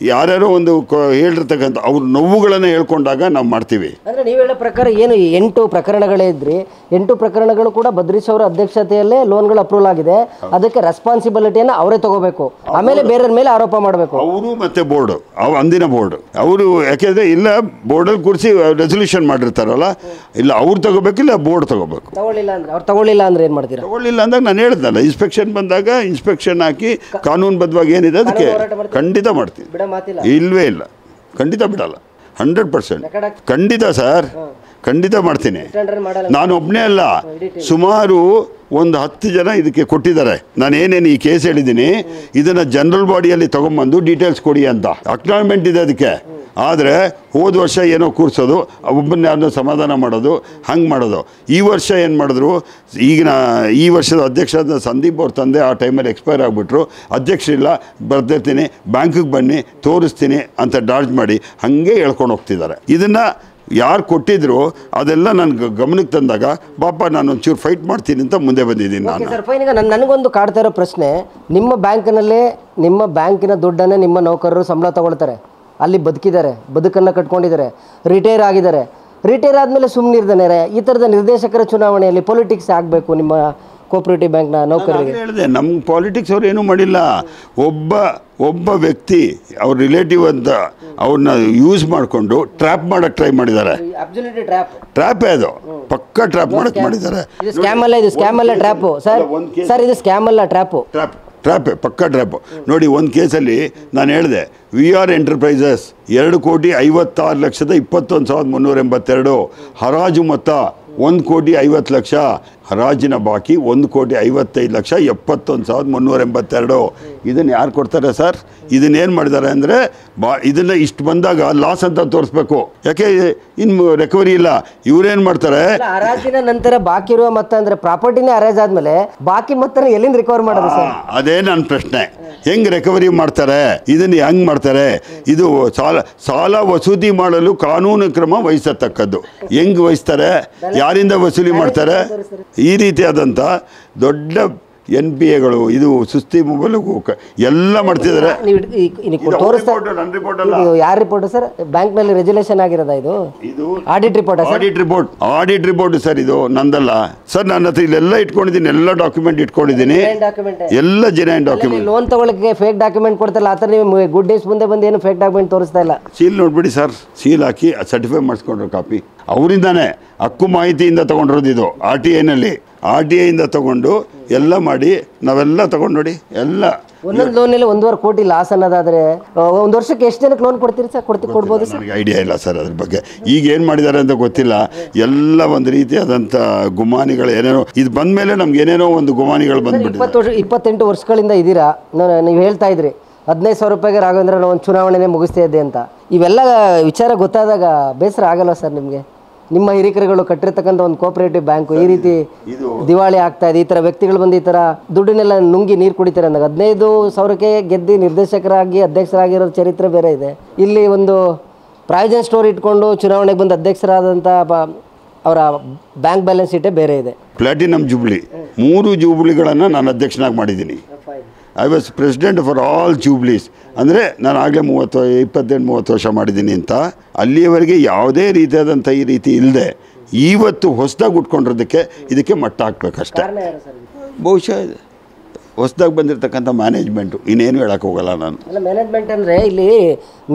ಯಾರ್ಯಾರೋ ಒಂದು ಹೇಳಿರ್ತಕ್ಕಂಥ ಅವ್ರ ನೋವುಗಳನ್ನು ಹೇಳ್ಕೊಂಡಾಗ ನಾವು ಮಾಡ್ತೀವಿ. ಅಂದರೆ ನೀವು ಹೇಳೋ ಪ್ರಕಾರ ಏನು 8 ಪ್ರಕರಣಗಳೇ ಇದ್ರಿ, 8 ಪ್ರಕರಣಗಳು ಕೂಡ ಬದ್ರೀಶ್ ಅವರ ಅಧ್ಯಕ್ಷತೆಯಲ್ಲೇ ಲೋನ್ಗಳು ಅಪ್ರೂವಲ್ ಆಗಿದೆ. ಅದಕ್ಕೆ ರೆಸ್ಪಾನ್ಸಿಬಿಲಿಟಿಯನ್ನು ಅವರೇ ತಗೋಬೇಕು, ಆಮೇಲೆ ಬೇರೆಯವ್ರ ಮೇಲೆ ಆರೋಪ ಮಾಡಬೇಕು. ಅವರು ಮತ್ತು ಬೋರ್ಡು, ಅಂದಿನ ಬೋರ್ಡು ಅವರು, ಯಾಕೆಂದರೆ ಇಲ್ಲ ಬೋರ್ಡಲ್ಲಿ ಕೂರಿಸಿ ರೆಸೊಲ್ಯೂಷನ್ ಮಾಡಿರ್ತಾರಲ್ಲ, ಇಲ್ಲ ಅವ್ರು ತಗೋಬೇಕು, ಇಲ್ಲ ಬೋರ್ಡ್ ತಗೋಬೇಕು. ತಗೊಳ್ಳಿಲ್ಲ ಅಂದರೆ ಏನು ಮಾಡ್ತೀರಾ? ತಗೊಳ್ಳಿಲ್ಲ ಅಂದಾಗ ನಾನು ಹೇಳ್ದಲ್ಲ, ಇನ್ಸ್ಪೆಕ್ಷನ್ ಬಂದಾಗ ಇನ್ಸ್ಪೆಕ್ಷನ್ ಹಾಕಿ ಕಾನೂನುಬದ್ಧವಾಗಿ ಏನಿದೆ ಅದಕ್ಕೆ ಖಂಡಿತ ಮಾಡ್ತೀವಿ. ಇಲ್ವೇ ಇಲ್ಲ, ಖಂಡಿತ ಬಿಡಲ್ಲ. 100% ಖಂಡಿತ ಸರ್, ಖಂಡಿತ ಮಾಡ್ತೀನಿ. ನಾನು ಒಬ್ಬನೇ ಅಲ್ಲ, ಸುಮಾರು ಒಂದು 10 ಜನ ಇದಕ್ಕೆ ಕೊಟ್ಟಿದ್ದಾರೆ. ನಾನು ಏನೇನು ಈ ಕೇಸ್ ಹೇಳಿದ್ದೀನಿ ಇದನ್ನು ಜನರಲ್ ಬಾಡಿಯಲ್ಲಿ ತೊಗೊಂಬಂದು ಡೀಟೇಲ್ಸ್ ಕೊಡಿ ಅಂತ ಅಕ್ನಾಲ್ಜ್ಮೆಂಟ್ ಇದೆ ಅದಕ್ಕೆ. ಆದರೆ ಹೋದ ವರ್ಷ ಏನೋ ಕೂರಿಸೋದು, ಒಬ್ಬನ್ನ ಯಾರನ್ನೋ ಸಮಾಧಾನ ಮಾಡೋದು, ಹಂಗೆ ಮಾಡೋದು. ಈ ವರ್ಷ ಏನು ಮಾಡಿದ್ರು, ಈ ವರ್ಷದ ಅಧ್ಯಕ್ಷರಾದ ಸಂದೀಪ್ ಅವ್ರ ತಂದೆ ಆ ಟೈಮಲ್ಲಿ ಎಕ್ಸ್ಪೈರ್ ಆಗಿಬಿಟ್ರು. ಅಧ್ಯಕ್ಷರಿಲ್ಲ, ಬರ್ದಿರ್ತೀನಿ, ಬ್ಯಾಂಕಿಗೆ ಬನ್ನಿ ತೋರಿಸ್ತೀನಿ ಅಂತ ಡಾರ್ಜ್ ಮಾಡಿ ಹಾಗೆ ಹೇಳ್ಕೊಂಡು ಹೋಗ್ತಿದ್ದಾರೆ. ಇದನ್ನು ಯಾರು ಕೊಟ್ಟಿದ್ರು ಅದೆಲ್ಲ ನನ್ನ ಗಮನಕ್ಕೆ ತಂದಾಗ ಪಾಪ ನಾನು ಒಂಚೂರು ಫೈಟ್ ಮಾಡ್ತೀನಿ ಅಂತ ಮುಂದೆ ಬಂದಿದ್ದೀನಿ ನಾನು. Sir, fine. ಈಗ ನನಗೊಂದು ಕಾಡ್ತಾ ಇರೋ ಪ್ರಶ್ನೆ, ನಿಮ್ಮ ಬ್ಯಾಂಕಿನಲ್ಲೇ ನಿಮ್ಮ ಬ್ಯಾಂಕಿನ ದುಡ್ಡನ್ನೇ ನಿಮ್ಮ ನೌಕರರು ಸಂಬಳ ತಗೊಳ್ತಾರೆ, ಅಲ್ಲಿ ಬದುಕಿದ್ದಾರೆ, ಬದುಕನ್ನು ಕಟ್ಕೊಂಡಿದ್ದಾರೆ, ರಿಟೈರ್ ಆಗಿದ್ದಾರೆ. ರಿಟೈರ್ ಆದಮೇಲೆ ಸುಮ್ಮನಿರ್ದಾನೆ ಈ ಥರದ ನಿರ್ದೇಶಕರ ಚುನಾವಣೆಯಲ್ಲಿ ಪೊಲಿಟಿಕ್ಸ್ ಆಗಬೇಕು ನಿಮ್ಮ ಕೋಆಪರೇಟಿವ್ ಬ್ಯಾಂಕ್ನ ನೌಕರರಿಗೆ? ಹೇಳಿದೆ, ನಮ್ಮ ಪಾಲಿಟಿಕ್ಸ್ ಅವ್ರು ಏನೂ ಮಾಡಿಲ್ಲ. ಒಬ್ಬ ವ್ಯಕ್ತಿ ಅವ್ರ ರಿಲೇಟಿವ್ ಅಂತ ಅವ್ರನ್ನ ಯೂಸ್ ಮಾಡಿಕೊಂಡು ಟ್ರ್ಯಾಪ್ ಮಾಡೋಕ್ಕೆ ಟ್ರೈ ಮಾಡಿದ್ದಾರೆ. ಟ್ರ್ಯಾಪೇ ಅದು, ಪಕ್ಕ ಟ್ರ್ಯಾಪ್ ಮಾಡೋಕ್ಕೆ ಮಾಡಿದ್ದಾರೆ. ಸ್ಕ್ಯಾಮ್ ಅಲ್ಲ ಟ್ರ್ಯಾಪು ಸರ್, ಇದು ಸ್ಕ್ಯಾಮ್ ಅಲ್ಲ, ಟ್ರ್ಯಾಪೇ, ಪಕ್ಕ ಟ್ರ್ಯಾಪು. ನೋಡಿ, ಒಂದು ಕೇಸಲ್ಲಿ ನಾನು ಹೇಳಿದೆ, VR ಎಂಟರ್ಪ್ರೈಸಸ್ 2,56,21,382 ಹರಾಜು ಮೊತ್ತ 1,50,00,000, ಹರಾಜಿನ ಬಾಕಿ 1,55,71,382. ಇದನ್ನು ಯಾರು ಕೊಡ್ತಾರೆ ಸರ್? ಇದನ್ನೇನು ಮಾಡಿದ್ದಾರೆ ಅಂದರೆ ಇದನ್ನು ಇಷ್ಟು ಬಂದಾಗ ಲಾಸ್ ಅಂತ ತೋರಿಸ್ಬೇಕು, ಯಾಕೆ ಇನ್ನು ರಿಕವರಿ ಇಲ್ಲ. ಇವರೇನು ಮಾಡ್ತಾರೆ, ಹರಾಜಿನ ನಂತರ ಬಾಕಿ ಇರುವ ಮೊತ್ತ ಅಂದರೆ ಪ್ರಾಪರ್ಟಿನೇ ಹರಾಜ್ ಆದಮೇಲೆ ಬಾಕಿ ಮೊತ್ತ ಎಲ್ಲಿಂದ ರಿಕವರ್ ಮಾಡೋದು ಸರ್? ಅದೇ ನನ್ನ ಪ್ರಶ್ನೆ. ಹೆಂಗೆ ರಿಕವರಿ ಮಾಡ್ತಾರೆ, ಇದನ್ನು ಹೆಂಗೆ ಮಾಡ್ತಾರೆ? ಇದು ಸಾಲ ವಸೂಲಿ ಮಾಡಲು ಕಾನೂನು ಕ್ರಮ ವಹಿಸತಕ್ಕದ್ದು. ಹೆಂಗೆ ವಹಿಸ್ತಾರೆ, ಯಾರಿಂದ ವಸೂಲಿ ಮಾಡ್ತಾರೆ? ಈ ರೀತಿಯಾದಂಥ ದೊಡ್ಡ NPAಗಳು, ಇದು ಸುಸ್ತಿ ಮೊಬೈಲು ಎಲ್ಲ ಮಾಡ್ತಿದ್ದಾರೆ. ಯಾರ ರಿಪೋರ್ಟ್ ಸರ್? ಬ್ಯಾಂಕ್ನಲ್ಲಿ ರೆಜುಲೇಷನ್ ಆಗಿರೋದ ಇದು? ಆಡಿಟ್ ರಿಪೋರ್ಟ್ ಸರ್, ಇದು ನಂದಲ್ಲ ಸರ್. ನನ್ನ ಹತ್ರ ಇಲ್ಲೆಲ್ಲ ಇಟ್ಕೊಂಡಿದ್ದೀನಿ, ಎಲ್ಲ ಡಾಕ್ಯುಮೆಂಟ್ ಇಟ್ಕೊಂಡಿದ್ದೀನಿ, ಎಲ್ಲ ಜೆನ್ಯೂನ್ ಡಾಕ್ಯುಮೆಂಟ್. ಲೋನ್ ತಗೊಳ್ಳಕ್ಕೆ ಫೇಕ್ ಡಾಕ್ಯುಮೆಂಟ್ ಕೊಡ್ತಲ್ಲ, ಆ ಥರ ನೀವು ಗುಡ್ ಡೇಸ್ ಮುಂದೆ ಬಂದು ಏನು ಫೇಕ್ ಡಾಕ್ಯುಮೆಂಟ್ ತೋರಿಸ್ತಾ ಇಲ್ಲ. ಸೀಲ್ ನೋಡ್ಬಿಡಿ ಸರ್, ಸೀಲ್ ಹಾಕಿ ಸರ್ಟಿಫೈ ಮಾಡಿಸ್ಕೊಂಡ್ರು ಕಾಪಿ. ಅವರಿಂದಾನೆ ಹಕ್ಕು ಮಾಹಿತಿಯಿಂದ ತೊಗೊಂಡಿರೋದು ಇದು. RTIಯಿಂದ ತೊಗೊಂಡು ಎಲ್ಲ ಮಾಡಿ ನಾವೆಲ್ಲ ತೊಗೊಂಡು ನೋಡಿ, ಎಲ್ಲ ಒಂದೊಂದು ಲೋನಲ್ಲಿ 1.5 ಕೋಟಿ ಲಾಸ್ ಅನ್ನೋದಾದರೆ ಒಂದು ವರ್ಷಕ್ಕೆ ಎಷ್ಟು ಜನಕ್ಕೆ ಲೋನ್ ಕೊಡ್ತೀರಿ ಸರ್? ಕೊಡ್ಬೋದು ಸರ್? ನನಗೆ ಐಡಿಯಾ ಇಲ್ಲ ಸರ್ ಅದ್ರ ಬಗ್ಗೆ. ಈಗ ಏನು ಮಾಡಿದ್ದಾರೆ ಅಂತ ಗೊತ್ತಿಲ್ಲ. ಎಲ್ಲ ಒಂದು ರೀತಿಯಾದಂಥ ಗುಮಾನಿಗಳು ಏನೇನೋ, ಇದು ಬಂದ ಮೇಲೆ ನಮ್ಗೆ ಏನೇನೋ ಒಂದು ಗುಮಾನಿಗಳು ಬಂದ್ಬಿಟ್ಟಿದೆ. 28 ವರ್ಷಗಳಿಂದ ಇದ್ದೀರಾ, ನೀವು ಹೇಳ್ತಾ ಇದ್ರಿ 15,000 ರೂಪಾಯಿಗೆ ರಾಘವೇಂದ್ರ ಒಂದು ಚುನಾವಣೆನೇ ಮುಗಿಸ್ತಾ ಇದ್ದೆ ಅಂತ. ಇವೆಲ್ಲ ವಿಚಾರ ಗೊತ್ತಾದಾಗ ಬೇಸರ ಆಗಲ್ಲ ಸರ್ ನಿಮಗೆ? ನಿಮ್ಮ ಹಿರಿಕರುಗಳು ಕಟ್ಟಿರ್ತಕ್ಕಂಥ ಒಂದು ಕೋಆಪರೇಟಿವ್ ಬ್ಯಾಂಕು ಈ ರೀತಿ ದಿವಾಳಿ ಆಗ್ತಾ ಇದೆ, ಈ ಥರ ವ್ಯಕ್ತಿಗಳು ಬಂದು ಈ ಥರ ದುಡ್ಡನ್ನೆಲ್ಲ ನುಂಗಿ ನೀರು ಕುಡಿತಾರೆ ಅಂದಾಗ 15,000ಕ್ಕೆ ಗೆದ್ದು ನಿರ್ದೇಶಕರಾಗಿ ಅಧ್ಯಕ್ಷರಾಗಿರೋ ಚರಿತ್ರೆ ಬೇರೆ ಇದೆ. ಇಲ್ಲಿ ಒಂದು ಪ್ರಾವಿಷನ್ ಸ್ಟೋರ್ ಇಟ್ಕೊಂಡು ಚುನಾವಣೆಗೆ ಬಂದು ಅಧ್ಯಕ್ಷರಾದಂಥ ಅವರ ಬ್ಯಾಂಕ್ ಬ್ಯಾಲೆನ್ಸ್ ಶೀಟೇ ಬೇರೆ ಇದೆ. ಪ್ಲಾಟಿನಮ್ ಜೂಬ್ಲಿ 3 ಜೂಬ್ಲಿಗಳನ್ನು ನಾನು ಅಧ್ಯಕ್ಷನಾಗಿ ಮಾಡಿದ್ದೀನಿ. I was president for all jubilees. ಅಂದರೆ ನಾನು ಆಗಲೇ 28-30 ವರ್ಷ ಮಾಡಿದ್ದೀನಿ ಅಂತ. ಅಲ್ಲಿಯವರೆಗೆ ಯಾವುದೇ ರೀತಿಯಾದಂಥ ಈ ರೀತಿ ಇಲ್ಲದೆ ಇವತ್ತು ಹೊಸದಾಗಿ ಉಟ್ಕೊಂಡಿರೋದಕ್ಕೆ ಇದಕ್ಕೆ ಮಟ್ಟ ಹಾಕ್ಬೇಕಷ್ಟೆ. ಬಹುಶಃ ಹೊಸದಾಗಿ ಬಂದಿರತಕ್ಕಂಥ ಮ್ಯಾನೇಜ್ಮೆಂಟು, ಇನ್ನೇನು ಹೇಳಕ್ಕೆ ಹೋಗಲ್ಲ ನಾನು. ಮ್ಯಾನೇಜ್ಮೆಂಟ್ ಅಂದರೆ ಇಲ್ಲಿ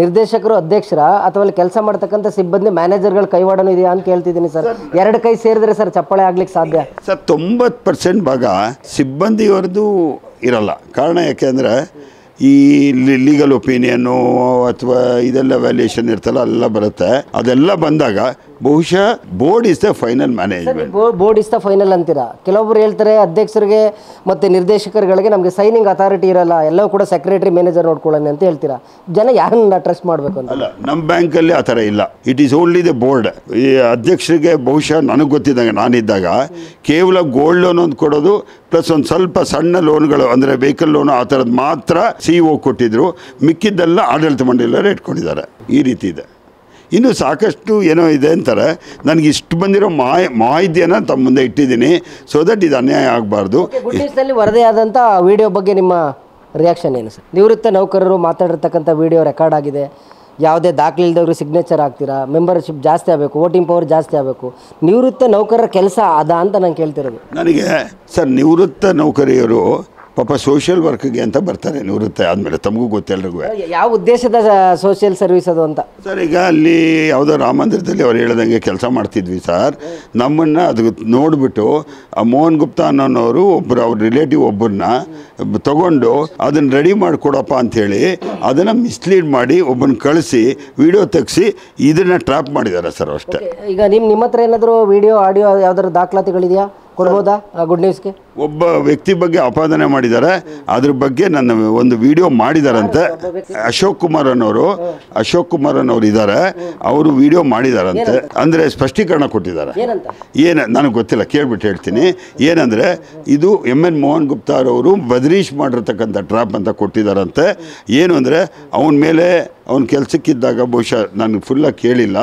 ನಿರ್ದೇಶಕರು ಅಧ್ಯಕ್ಷರ ಅಥವಾ ಅಲ್ಲಿ ಕೆಲಸ ಮಾಡ್ತಕ್ಕಂಥ ಸಿಬ್ಬಂದಿ ಮ್ಯಾನೇಜರ್ಗಳ ಕೈವಾಡನೂ ಇದೆಯಾ ಅಂತ ಕೇಳ್ತಿದ್ದೀನಿ ಸರ್. 2 ಕೈ ಸೇರಿದ್ರೆ ಸರ್ ಚಪ್ಪಾಳೆ ಆಗ್ಲಿಕ್ಕೆ ಸಾಧ್ಯ ಸರ್? 90% ಭಾಗ ಸಿಬ್ಬಂದಿಯವ್ರದ್ದು ಇರಲ್ಲ. ಕಾರಣ ಯಾಕೆ ಅಂದರೆ ಈ ಲೀಗಲ್ ಒಪಿನಿಯನ್ನು ಅಥವಾ ಇದೆಲ್ಲ ವ್ಯಾಲ್ಯೂಯೇಷನ್ ಇರ್ತಲ್ಲ, ಎಲ್ಲ ಬರುತ್ತೆ. ಅದೆಲ್ಲ ಬಂದಾಗ ಬಹುಶಃ board is the final management. Board is the final ಅಂತೀರಾ? ಕೆಲವೊಬ್ರು ಹೇಳ್ತಾರೆ ಅಧ್ಯಕ್ಷರಿಗೆ ಮತ್ತು ನಿರ್ದೇಶಕರುಗಳಿಗೆ ನಮಗೆ ಸೈನಿಂಗ್ ಅಥಾರಿಟಿ ಇರಲ್ಲ, ಎಲ್ಲವೂ ಕೂಡ ಸೆಕ್ರೆಟರಿ ಮ್ಯಾನೇಜರ್ ನೋಡ್ಕೊಳ್ಳೋಣ ಅಂತ ಹೇಳ್ತೀರಾ. ಜನ ಯಾರನ್ನ ಟ್ರಸ್ಟ್ ಮಾಡಬೇಕು ಅಂತ? ಅಲ್ಲ, ನಮ್ಮ ಬ್ಯಾಂಕಲ್ಲಿ ಆ ಥರ ಇಲ್ಲ. It is only the board. ಈ ಅಧ್ಯಕ್ಷರಿಗೆ ಬಹುಶಃ ನನಗೆ ಗೊತ್ತಿದ್ದಂಗೆ ನಾನಿದ್ದಾಗ ಕೇವಲ ಗೋಲ್ಡ್ ಲೋನ್ ಒಂದು ಕೊಡೋದು, ಪ್ಲಸ್ ಒಂದು ಸ್ವಲ್ಪ ಸಣ್ಣ ಲೋನ್ಗಳು ಅಂದರೆ ವೆಹಿಕಲ್ ಲೋನು ಆ ಥರದ್ದು ಮಾತ್ರ CEO ಕೊಟ್ಟಿದ್ದರು. ಮಿಕ್ಕಿದ್ದೆಲ್ಲ ಆಡಳಿತ ಮಂಡಳಿಯಲ್ಲೇ ಇಟ್ಕೊಂಡಿದ್ದಾರೆ. ಈ ರೀತಿ ಇದೆ. ಇನ್ನೂ ಸಾಕಷ್ಟು ಏನೋ ಇದೆ ಅಂತಾರೆ. ನನಗೆ ಇಷ್ಟು ಬಂದಿರೋ ಮಾಹಿತಿಯನ್ನು ತಮ್ಮ ಮುಂದೆ ಇಟ್ಟಿದ್ದೀನಿ, ಸೊ ದಟ್ ಇದು ಅನ್ಯಾಯ ಆಗಬಾರ್ದು. ಗುಡ್ಡೀಸ್ನಲ್ಲಿ ವರದಿ ಆದಂಥ ವಿಡಿಯೋ ಬಗ್ಗೆ ನಿಮ್ಮ ರಿಯಾಕ್ಷನ್ ಏನು ಸರ್? ನಿವೃತ್ತ ನೌಕರರು ಮಾತಾಡಿರ್ತಕ್ಕಂಥ ವಿಡಿಯೋ ರೆಕಾರ್ಡ್ ಆಗಿದೆ, ಯಾವುದೇ ದಾಖಲೆ ಇಲ್ಲದವ್ರಿಗೆ ಸಿಗ್ನೇಚರ್ ಆಗ್ತೀರಾ, ಮೆಂಬರ್ಶಿಪ್ ಜಾಸ್ತಿ ಆಗಬೇಕು, ವೋಟಿಂಗ್ ಪವರ್ ಜಾಸ್ತಿ ಆಗಬೇಕು. ನಿವೃತ್ತ ನೌಕರರ ಕೆಲಸ ಅದ ಅಂತ ನಾನು ಕೇಳ್ತಿರೋದು. ನನಗೆ ಸರ್, ನಿವೃತ್ತ ನೌಕರಿಯರು ಪಾಪ ಸೋಷಿಯಲ್ ವರ್ಕ್ಗೆ ಅಂತ ಬರ್ತಾರೆ ನಿವೃತ್ತ ಆದಮೇಲೆ. ತಮಗೂ ಗೊತ್ತೆಲ್ರಿಗೂ ಯಾವ ಉದ್ದೇಶದ ಸೋಷಿಯಲ್ ಸರ್ವಿಸ್ ಅದು ಅಂತ ಸರ್. ಈಗ ಅಲ್ಲಿ ಯಾವುದೋ ರಾಮ ಮಂದಿರದಲ್ಲಿ ಅವ್ರು ಹೇಳ್ದಂಗೆ ಕೆಲಸ ಮಾಡ್ತಿದ್ವಿ ಸರ್. ನಮ್ಮನ್ನು ಅದು ನೋಡಿಬಿಟ್ಟು ಆ ಮೋಹನ್ ಗುಪ್ತಾ ಅನ್ನೋನವರು ಒಬ್ಬರು ಅವ್ರ ರಿಲೇಟಿವ್ ಒಬ್ಬರನ್ನ ತೊಗೊಂಡು ಅದನ್ನು ರೆಡಿ ಮಾಡಿಕೊಡಪ್ಪ ಅಂಥೇಳಿ ಅದನ್ನು ಮಿಸ್ಲೀಡ್ ಮಾಡಿ ಒಬ್ಬನ ಕಳಿಸಿ ವಿಡಿಯೋ ತೆಗೆಸಿ ಇದನ್ನು ಟ್ರ್ಯಾಪ್ ಮಾಡಿದ್ದಾರೆ ಸರ್ ಅಷ್ಟೇ. ಈಗ ನಿಮ್ಮ ಹತ್ರ ಏನಾದರೂ ವಿಡಿಯೋ ಆಡಿಯೋ ಯಾವ್ದಾದ್ರು ದಾಖಲಾತಿಗಳಿದೆಯಾ? ಕೊಡ್ಬೋದಾ ಗುಡ್ ನ್ಯೂಸ್ಗೆ? ಒಬ್ಬ ವ್ಯಕ್ತಿ ಬಗ್ಗೆ ಅಪಾದನೆ ಮಾಡಿದ್ದಾರೆ, ಅದ್ರ ಬಗ್ಗೆ ನನ್ನ ಒಂದು ವಿಡಿಯೋ ಮಾಡಿದಾರಂತೆ. ಅಶೋಕ್ ಕುಮಾರ್ ಅನ್ನೋರು ಇದ್ದಾರೆ, ಅವರು ವಿಡಿಯೋ ಮಾಡಿದಾರಂತೆ. ಅಂದರೆ ಸ್ಪಷ್ಟೀಕರಣ ಕೊಟ್ಟಿದ್ದಾರೆ. ಏನು ನನಗೆ ಗೊತ್ತಿಲ್ಲ, ಕೇಳ್ಬಿಟ್ಟು ಹೇಳ್ತೀನಿ. ಏನಂದರೆ ಇದು MN ಮೋಹನ್ ಗುಪ್ತಾರವರು ಬದ್ರೀಶ್ ಮಾಡಿರ್ತಕ್ಕಂಥ ಟ್ರ್ಯಾಪ್ ಅಂತ ಕೊಟ್ಟಿದ್ದಾರಂತೆ. ಏನು ಅಂದರೆ ಅವನ ಮೇಲೆ ಅವ್ನ ಕೆಲಸಕ್ಕಿದ್ದಾಗ ಬಹುಶಃ ನನಗೆ ಫುಲ್ಲಾಗಿ ಕೇಳಿಲ್ಲ,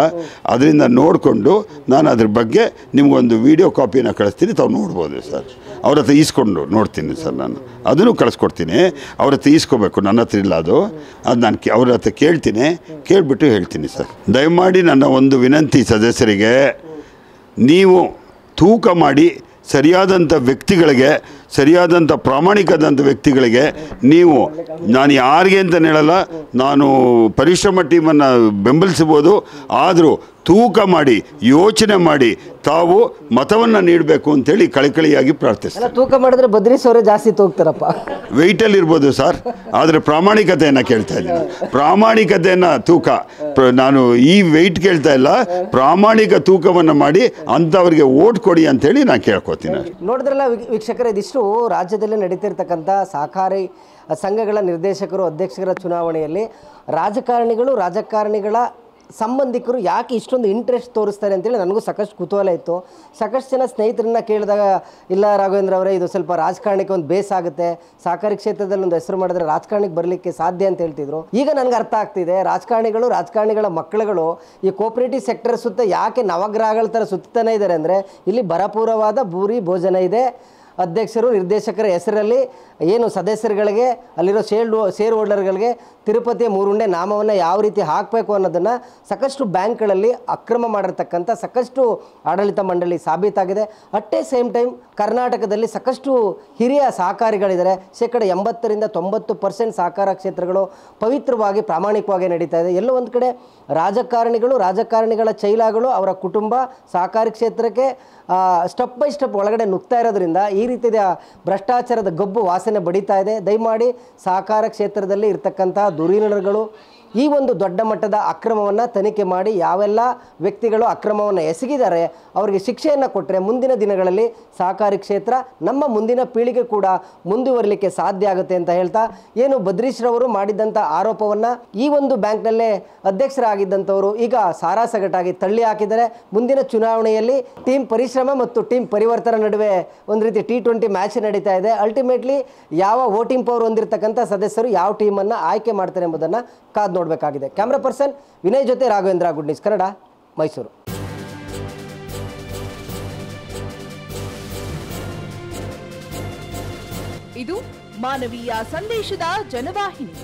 ಅದರಿಂದ ನೋಡಿಕೊಂಡು ನಾನು ಅದ್ರ ಬಗ್ಗೆ ನಿಮಗೊಂದು ವಿಡಿಯೋ ಕಾಪಿನ ಕಳಿಸ್ತೀನಿ, ತಾವು ನೋಡ್ಬೋದು ಸರ್. ಅವ್ರ ಹತ್ರ ಈಸ್ಕೊಂಡು ನೋಡ್ತೀನಿ ಸರ್. ನಾನು ಅದನ್ನು ಕಳಿಸ್ಕೊಡ್ತೀನಿ. ಅವ್ರ ಹತ್ರ ಈಸ್ಕೋಬೇಕು, ನನ್ನ ಹತ್ರ ಇಲ್ಲ ಅದು ನಾನು ಅವ್ರ ಹತ್ರ ಕೇಳ್ತೀನಿ, ಕೇಳಿಬಿಟ್ಟು ಹೇಳ್ತೀನಿ ಸರ್. ದಯಮಾಡಿ ನನ್ನ ಒಂದು ವಿನಂತಿ ಸದಸ್ಯರಿಗೆ, ನೀವು ತೂಕ ಮಾಡಿ ಸರಿಯಾದಂಥ ವ್ಯಕ್ತಿಗಳಿಗೆ, ಸರಿಯಾದಂಥ ಪ್ರಾಮಾಣಿಕದಂಥ ವ್ಯಕ್ತಿಗಳಿಗೆ ನೀವು, ನಾನು ಯಾರಿಗೆ ಅಂತ ಹೇಳಲ್ಲ, ನಾನು ಪರಿಶ್ರಮ ಟೀಮನ್ನು ಬೆಂಬಲಿಸ್ಬೋದು, ಆದರೂ ತೂಕ ಮಾಡಿ ಯೋಚನೆ ಮಾಡಿ ತಾವು ಮತವನ್ನು ನೀಡಬೇಕು ಅಂತೇಳಿ ಕಳಕಳಿಯಾಗಿ ಪ್ರಾರ್ಥಿಸ್ತೀನಿ. ತೂಕ ಮಾಡಿದ್ರೆ ಬದ್ರೀಶ್ ಅವರೇ ಜಾಸ್ತಿ ತೂಗ್ತಾರಪ್ಪ. ವೆಯ್ಟಲ್ಲಿ ಇರ್ಬೋದು ಸರ್, ಆದರೆ ಪ್ರಾಮಾಣಿಕತೆಯನ್ನು ಕೇಳ್ತಾ ಇದ್ದೀನಿ. ಪ್ರಾಮಾಣಿಕತೆಯನ್ನು ತೂಕ, ನಾನು ಈ ವೆಯ್ಟ್ ಕೇಳ್ತಾ ಇಲ್ಲ, ಪ್ರಾಮಾಣಿಕ ತೂಕವನ್ನು ಮಾಡಿ ಅಂಥವ್ರಿಗೆ ಓಟ್ ಕೊಡಿ ಅಂತೇಳಿ ನಾನು ಕೇಳ್ಕೊತೀನಿ. ನೋಡಿದ್ರಲ್ಲ ವೀಕ್ಷಕರೇ, ಇದಿಷ್ಟು ರಾಜ್ಯದಲ್ಲಿ ನಡೀತಿರ್ತಕ್ಕಂಥ ಸಹಕಾರಿ ಸಂಘಗಳ ನಿರ್ದೇಶಕರು ಅಧ್ಯಕ್ಷರ ಚುನಾವಣೆಯಲ್ಲಿ ರಾಜಕಾರಣಿಗಳ ಸಂಬಂಧಿಕರು ಯಾಕೆ ಇಷ್ಟೊಂದು ಇಂಟ್ರೆಸ್ಟ್ ತೋರಿಸ್ತಾರೆ ಅಂತೇಳಿ ನನಗೂ ಸಾಕಷ್ಟು ಕುತೂಹಲ ಇತ್ತು. ಸಾಕಷ್ಟು ಜನ ಸ್ನೇಹಿತರನ್ನ ಕೇಳಿದಾಗ, ಇಲ್ಲ ರಾಘವೇಂದ್ರ ಅವರೇ, ಇದು ಸ್ವಲ್ಪ ರಾಜಕಾರಣಕ್ಕೆ ಒಂದು ಬೇಸ್ ಆಗುತ್ತೆ, ಸಹಕಾರಿ ಕ್ಷೇತ್ರದಲ್ಲಿ ಒಂದು ಹೆಸರು ಮಾಡಿದ್ರೆ ರಾಜಕಾರಣಕ್ಕೆ ಬರಲಿಕ್ಕೆ ಸಾಧ್ಯ ಅಂತ ಹೇಳ್ತಿದ್ರು. ಈಗ ನನಗೆ ಅರ್ಥ ಆಗ್ತಿದೆ, ರಾಜಕಾರಣಿಗಳ ಮಕ್ಕಳುಗಳು ಈ ಕೋಆಪರೇಟಿವ್ ಸೆಕ್ಟರ್ ಸುತ್ತ ಯಾಕೆ ನವಗ್ರಹಗಳ ಥರ ಸುತ್ತಾನೆ ಇದ್ದಾರೆ ಅಂದರೆ, ಇಲ್ಲಿ ಭರಪೂರವಾದ ಭೂರಿ ಭೋಜನ ಇದೆ. ಅಧ್ಯಕ್ಷರು ನಿರ್ದೇಶಕರ ಹೆಸರಲ್ಲಿ ಏನು ಸದಸ್ಯರುಗಳಿಗೆ, ಅಲ್ಲಿರೋ ಶೇರ್ ಹೋಲ್ಡರ್ಗಳಿಗೆ ತಿರುಪತಿಯ ಮೂರುಂಡೆ ನಾಮವನ್ನು ಯಾವ ರೀತಿ ಹಾಕಬೇಕು ಅನ್ನೋದನ್ನು ಸಾಕಷ್ಟು ಬ್ಯಾಂಕ್ಗಳಲ್ಲಿ ಅಕ್ರಮ ಮಾಡಿರ್ತಕ್ಕಂಥ ಸಾಕಷ್ಟು ಆಡಳಿತ ಮಂಡಳಿ ಸಾಬೀತಾಗಿದೆ. ಅಟ್ ಎ ಸೇಮ್ ಟೈಮ್ ಕರ್ನಾಟಕದಲ್ಲಿ ಸಾಕಷ್ಟು ಹಿರಿಯ ಸಹಕಾರಿಗಳಿದ್ದಾರೆ. 80% ಸಹಕಾರ ಕ್ಷೇತ್ರಗಳು ಪವಿತ್ರವಾಗಿ ಪ್ರಾಮಾಣಿಕವಾಗಿ ನಡೀತಾ ಇದೆ. ಎಲ್ಲೋ ಒಂದು ಕಡೆ ರಾಜಕಾರಣಿಗಳ ಚೈಲಾಗಳು, ಅವರ ಕುಟುಂಬ ಸಹಕಾರಿ ಕ್ಷೇತ್ರಕ್ಕೆ ಸ್ಟೆಪ್ ಬೈ ಸ್ಟೆಪ್ ಒಳಗಡೆ ನುಗ್ತಾ ಇರೋದ್ರಿಂದ ಈ ರೀತಿಯ ಭ್ರಷ್ಟಾಚಾರದ ಗಬ್ಬು ವಾಸನೆ ಬಡಿತಾ ಇದೆ. ದಯಮಾಡಿ ಸಹಕಾರ ಕ್ಷೇತ್ರದಲ್ಲಿ ಇರ್ತಕ್ಕಂಥ ದುರೀಣರುಗಳು ಈ ಒಂದು ದೊಡ್ಡ ಮಟ್ಟದ ಅಕ್ರಮವನ್ನು ತನಿಖೆ ಮಾಡಿ ಯಾವೆಲ್ಲ ವ್ಯಕ್ತಿಗಳು ಅಕ್ರಮವನ್ನು ಎಸಗಿದ್ದಾರೆ ಅವರಿಗೆ ಶಿಕ್ಷೆಯನ್ನು ಕೊಟ್ಟರೆ ಮುಂದಿನ ದಿನಗಳಲ್ಲಿ ಸಹಕಾರಿ ಕ್ಷೇತ್ರ ನಮ್ಮ ಮುಂದಿನ ಪೀಳಿಗೆ ಕೂಡ ಮುಂದುವರಲಿಕ್ಕೆ ಸಾಧ್ಯ ಆಗುತ್ತೆ ಅಂತ ಹೇಳ್ತಾ, ಏನು ಬದ್ರೀಶ್ ರವರು ಮಾಡಿದಂಥ ಆರೋಪವನ್ನು ಈ ಒಂದು ಬ್ಯಾಂಕ್ನಲ್ಲೇ ಅಧ್ಯಕ್ಷರಾಗಿದ್ದಂಥವರು ಈಗ ಸಾರಾಸಗಟಾಗಿ ತಳ್ಳಿ ಹಾಕಿದ್ದಾರೆ. ಮುಂದಿನ ಚುನಾವಣೆಯಲ್ಲಿ ಟೀಮ್ ಪರಿಶ್ರಮ ಮತ್ತು ಟೀಮ್ ಪರಿವರ್ತನ ನಡುವೆ ಒಂದು ರೀತಿ T20 ಮ್ಯಾಚ್ ನಡೀತಾ ಇದೆ. ಅಲ್ಟಿಮೇಟ್ಲಿ ಯಾವ ವೋಟಿಂಗ್ ಪವರ್ ಹೊಂದಿರತಕ್ಕಂಥ ಸದಸ್ಯರು ಯಾವ ಟೀಮನ್ನು ಆಯ್ಕೆ ಮಾಡ್ತಾರೆ ಎಂಬುದನ್ನು ಕಾದು ನೋಡಬೇಕಾಗಿದೆ. ಕ್ಯಾಮ್ರಾ ಪರ್ಸನ್ ವಿನಯ್ ಜೊತೆ ರಾಘವೇಂದ್ರ, ಗುಡ್ ನ್ಯೂಸ್ ಕನ್ನಡ, ಮೈಸೂರು. ಇದು ಮಾನವೀಯ ಸಂದೇಶದ ಜನವಾಹಿನಿ.